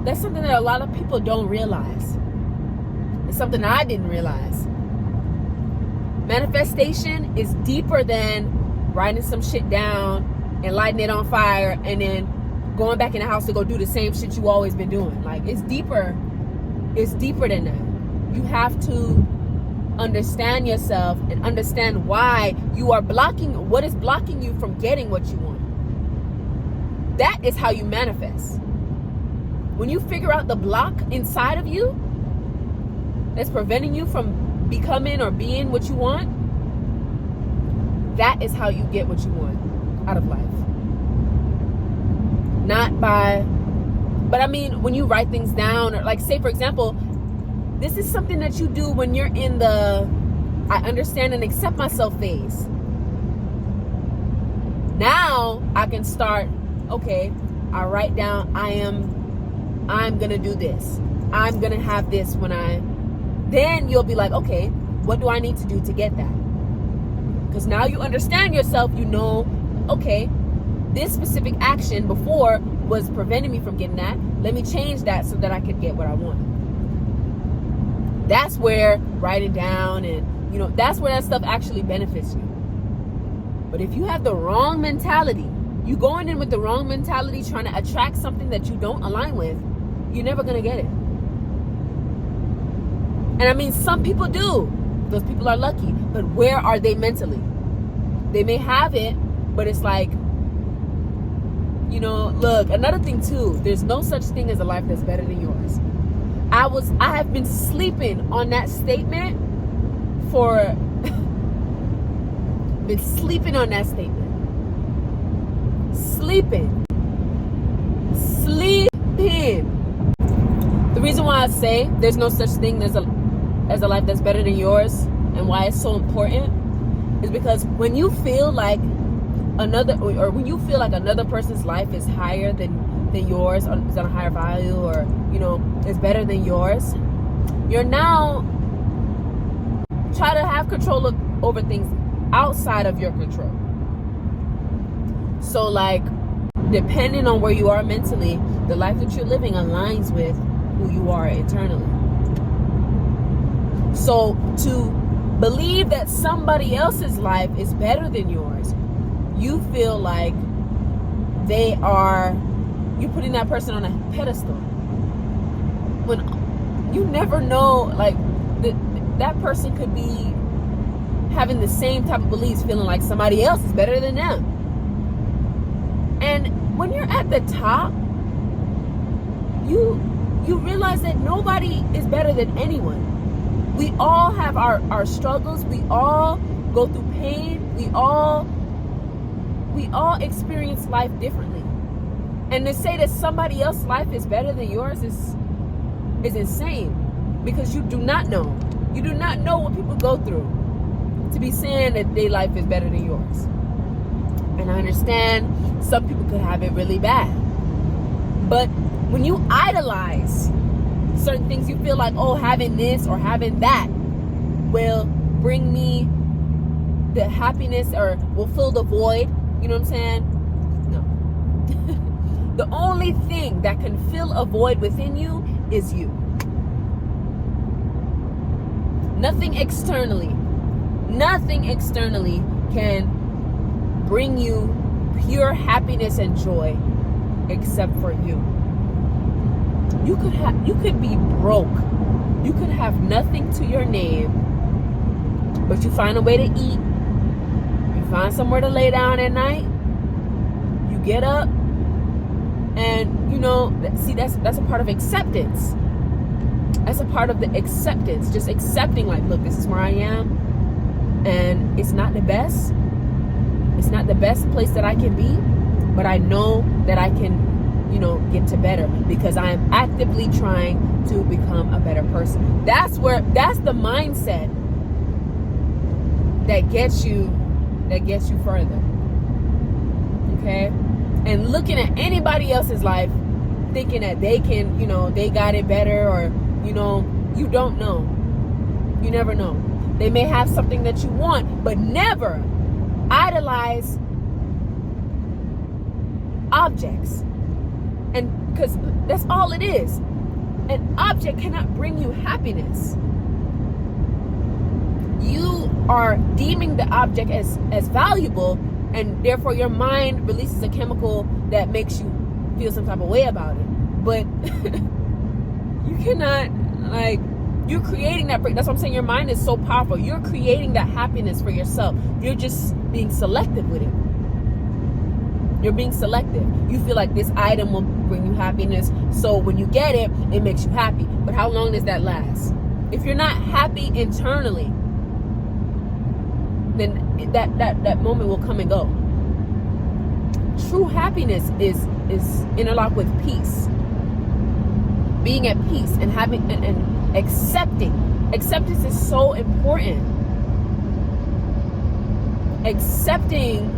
That's something that a lot of people don't realize. It's something I didn't realize. Manifestation is deeper than writing some shit down and lighting it on fire and then going back in the house to go do the same shit you always been doing. Like, it's deeper. It's deeper than that. You have to understand yourself and understand why you are blocking, what is blocking you from getting what you want. That is how you manifest. When you figure out the block inside of you that's preventing you from becoming or being what you want, that is how you get what you want out of life. Not by, but I mean, when you write things down, or like, say for example, this is something that you do when you're in the I understand and accept myself phase. Now I can start, okay, I write down, I'm gonna do this. I'm gonna have this then you'll be like, okay, what do I need to do to get that? Because now you understand yourself, you know, okay, this specific action before was preventing me from getting that. Let me change that so that I could get what I want. That's where writing down and, you know, that's where that stuff actually benefits you. But if you have the wrong mentality, you going in with the wrong mentality, trying to attract something that you don't align with, you're never going to get it. And I mean, some people do. Those people are lucky. But where are they mentally? They may have it, but it's like, you know, look, another thing too, there's no such thing as a life that's better than yours. I have been sleeping on that statement Sleeping. The reason why I say there's no such thing as a life that's better than yours, and why it's so important, is because when you feel like another person's life is higher than yours, or is on a higher value, or, you know, is better than yours, you're now try to have control over things outside of your control. So, like, depending on where you are mentally, the life that you're living aligns with who you are internally. So to believe that somebody else's life is better than yours, you feel like you're putting that person on a pedestal. When you never know, like, that person could be having the same type of beliefs, feeling like somebody else is better than them. And when you're at the top, you realize that nobody is better than anyone. We all have our struggles. We all go through pain. We all experience life differently. And to say that somebody else's life is better than yours is insane, because you do not know. You do not know what people go through to be saying that their life is better than yours. And I understand some people could have it really bad. But when you idolize certain things, you feel like, oh, having this or having that will bring me the happiness or will fill the void. You know what I'm saying? No. The only thing that can fill a void within you is you. Nothing externally can bring you pure happiness and joy except for you. You could be broke. You could have nothing to your name, but you find a way to eat. You find somewhere to lay down at night. You get up, and, you know, see, that's a part of acceptance. That's a part of the acceptance. Just accepting, like, look, this is where I am, and it's not the best. It's not the best place that I can be, but I know that I can, you know, get to better, because I am actively trying to become a better person. That's the mindset that gets you further. Okay? And looking at anybody else's life, thinking that they can, you know, they got it better, or, you know, you don't know. You never know. They may have something that you want, but never idolize objects. And because that's all it is. An object cannot bring you happiness. You are deeming the object as valuable, and therefore your mind releases a chemical that makes you feel some type of way about it. But you cannot, like, you're creating that. That's what I'm saying. Your mind is so powerful. You're creating that happiness for yourself. You're just being selective with it. You're being selective. You feel like this item will bring you happiness, so when you get it, it makes you happy. But how long does that last? If you're not happy internally, then that moment will come and go. True happiness is interlocked with peace. Being at peace and having and accepting. Acceptance is so important. Accepting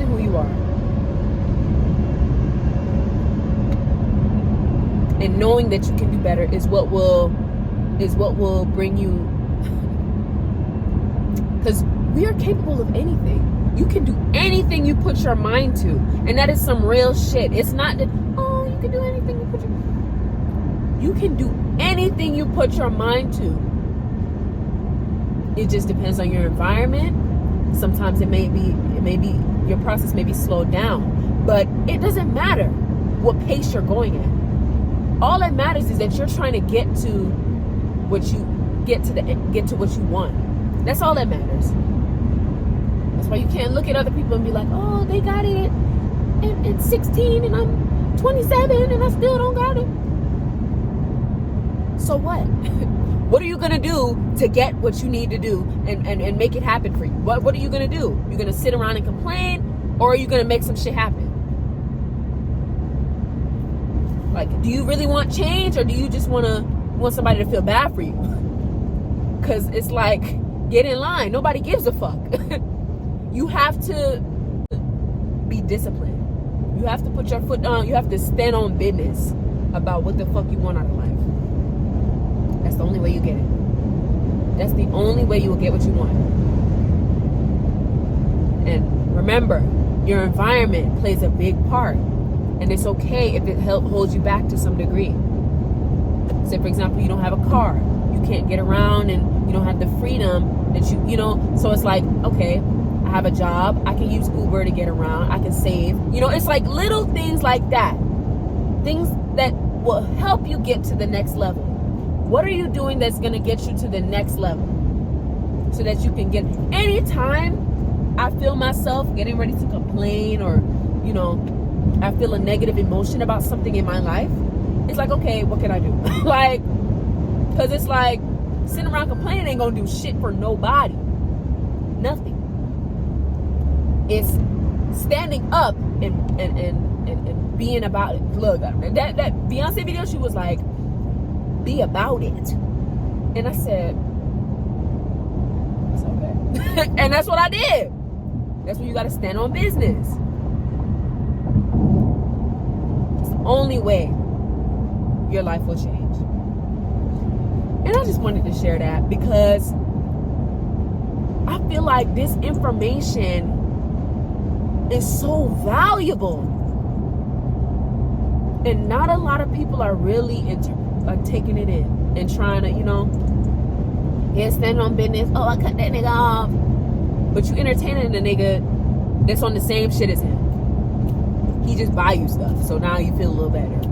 who you are. And knowing that you can do better is what will bring you, because we are capable of anything. You can do anything you put your mind to, and that is some real shit. It's not that, oh, you can do anything you can do anything you put your mind to. It just depends on your environment. Sometimes it may be your process may be slowed down, but it doesn't matter what pace you're going at. All that matters is that you're trying to get to what you want. That's all that matters. That's why you can't look at other people and be like, oh, they got it at 16 and I'm 27 and I still don't got it. So what? What are you gonna do to get what you need to do and make it happen for you? What are you gonna do? You're gonna sit around and complain, or are you gonna make some shit happen? Like, do you really want change, or do you just want somebody to feel bad for you? Because it's like, get in line. Nobody gives a fuck. You have to be disciplined. You have to put your foot down. You have to stand on business about what the fuck you want out of life. That's the only way you get it. That's the only way you will get what you want. And remember, your environment plays a big part. And it's okay if it holds you back to some degree. Say, for example, you don't have a car. You can't get around and you don't have the freedom that you know. So it's like, okay, I have a job. I can use Uber to get around. I can save. It's like little things like that. Things that will help you get to the next level. What are you doing that's going to get you to the next level? So that you can get, anytime I feel myself getting ready to complain, or, I feel a negative emotion about something in my life, it's like, okay, what can I do? Like, because it's like, sitting around complaining ain't going to do shit for nobody. Nothing. It's standing up and being about it. Look, that Beyonce video, she was like, be about it. And I said, that's okay. And that's what I did. That's when you got to stand on business. It's the only way your life will change. And I just wanted to share that because I feel like this information is so valuable. And not a lot of people are really taking it in and trying to, stand on business. Oh, I cut that nigga off. But you entertaining a nigga that's on the same shit as him. He just buy you stuff. So now you feel a little better.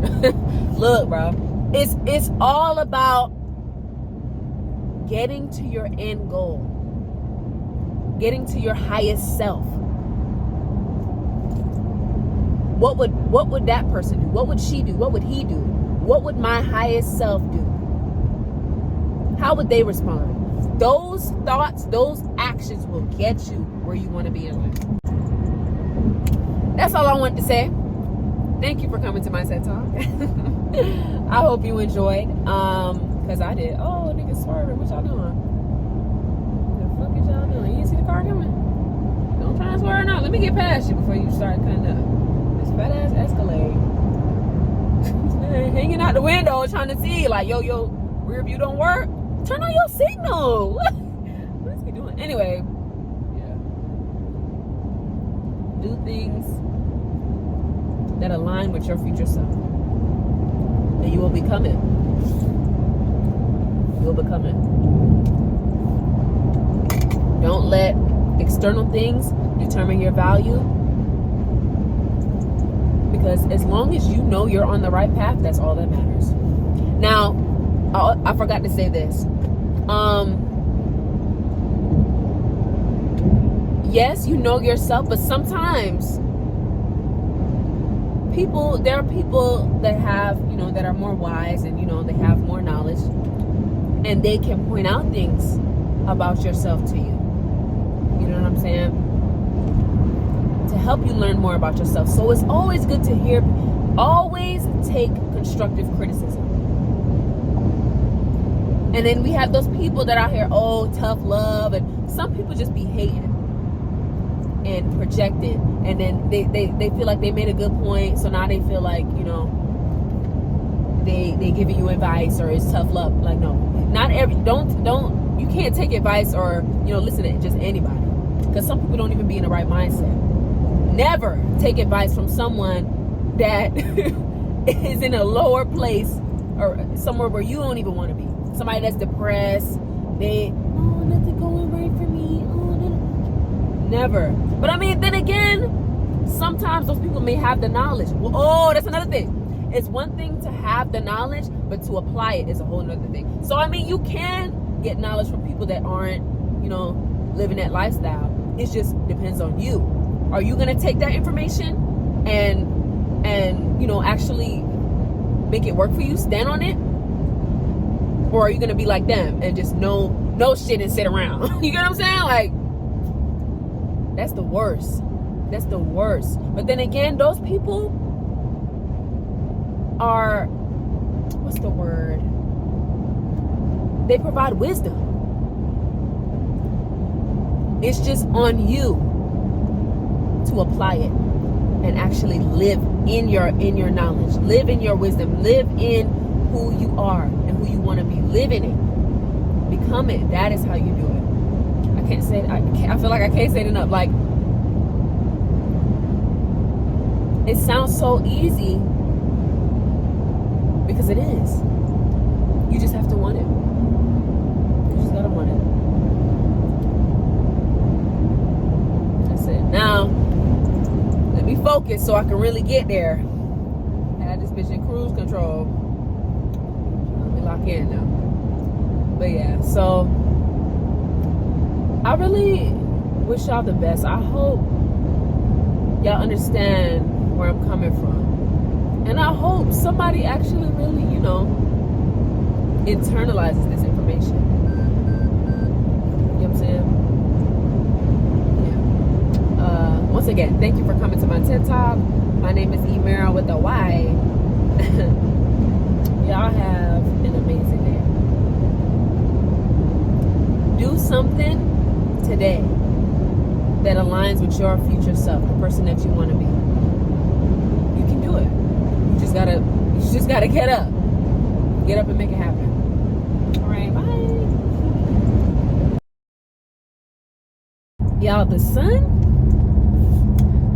Look, bro. It's all about getting to your end goal. Getting to your highest self. What would that person do? What would she do? What would he do? What would my highest self do? How would they respond? Those thoughts, those actions will get you where you want to be in life. That's all I wanted to say. Thank you for coming to my set talk. I hope you enjoyed. Because I did. Oh, niggas swerving. What y'all doing? The fuck is y'all doing? You didn't see the car coming? Don't try to swerve now. Let me get past you before you start cutting up. This fat ass Escalade. Hanging out the window trying to see, like, yo, rear view don't work, turn on your signal. What is he doing? Anyway, yeah. Do things that align with your future self, and you will become it. You will become it. Don't let external things determine your value, because as long as you know you're on the right path, that's all that matters. Now, I forgot to say this. Yes, you know yourself, but sometimes there are people that have, that are more wise, and they have more knowledge, and they can point out things about yourself to you. You know what I'm saying? To help you learn more about yourself. So it's always good to hear, always take constructive criticism. And then we have those people that out here, tough love, and some people just be hating and projecting, and then they feel like they made a good point, so now they feel like, they giving you advice, or it's tough love. Like, no, don't you can't take advice or listen to just anybody, because some people don't even be in the right mindset. Never take advice from someone that is in a lower place, or somewhere where you don't even want to be. Somebody that's depressed, nothing going right for me. Never. But I mean, then again, sometimes those people may have the knowledge. That's another thing. It's one thing to have the knowledge, but to apply it is a whole other thing. So I mean, you can get knowledge from people that aren't, living that lifestyle. It just depends on you. Are you gonna take that information and actually make it work for you? Stand on it? Or are you gonna be like them and just know shit and sit around? You get what I'm saying? Like, that's the worst. That's the worst. But then again, those people are, what's the word? They provide wisdom. It's just on you to apply it and actually live in your knowledge, live in your wisdom, live in who you are and who you want to be. Live in it. Become it. That is how you do it. I feel like I can't say it enough. Like, it sounds so easy, because it is. You just have to want it. You just gotta want it. That's it. Now, let me focus so I can really get there. I had this bitch in cruise control. Let me lock in now. But yeah, so I really wish y'all the best. I hope y'all understand where I'm coming from. And I hope somebody actually really, internalizes this information. You know what I'm saying? Yeah. Once again, thank you for coming to my TED Talk. My name is Emera with a Y. Y'all have an amazing day. Do something today that aligns with your future self, the person that you want to be. You can do it. You just gotta get up and make it happen. All right, bye. Y'all, the sun,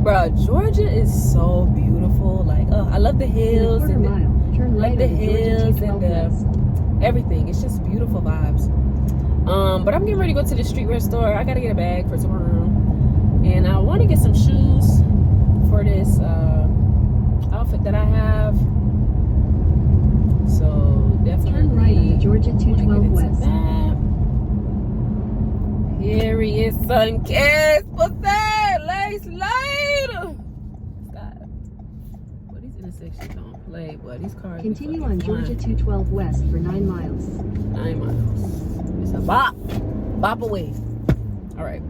bro, Georgia is so beautiful. Like, I love the hills and the hills and everything. It's just beautiful vibes. But I'm getting ready to go to the streetwear store. I gotta get a bag for tomorrow, and I want to get some shoes for this outfit that I have. So definitely turn right on Georgia 212 West. Here he is, sun-kissed. What's that? Lace light. Stop. Well, these intersections don't play. Well, these cars. Continue on Georgia 212 West for 9 miles. 9 miles. It's a bop away. All right.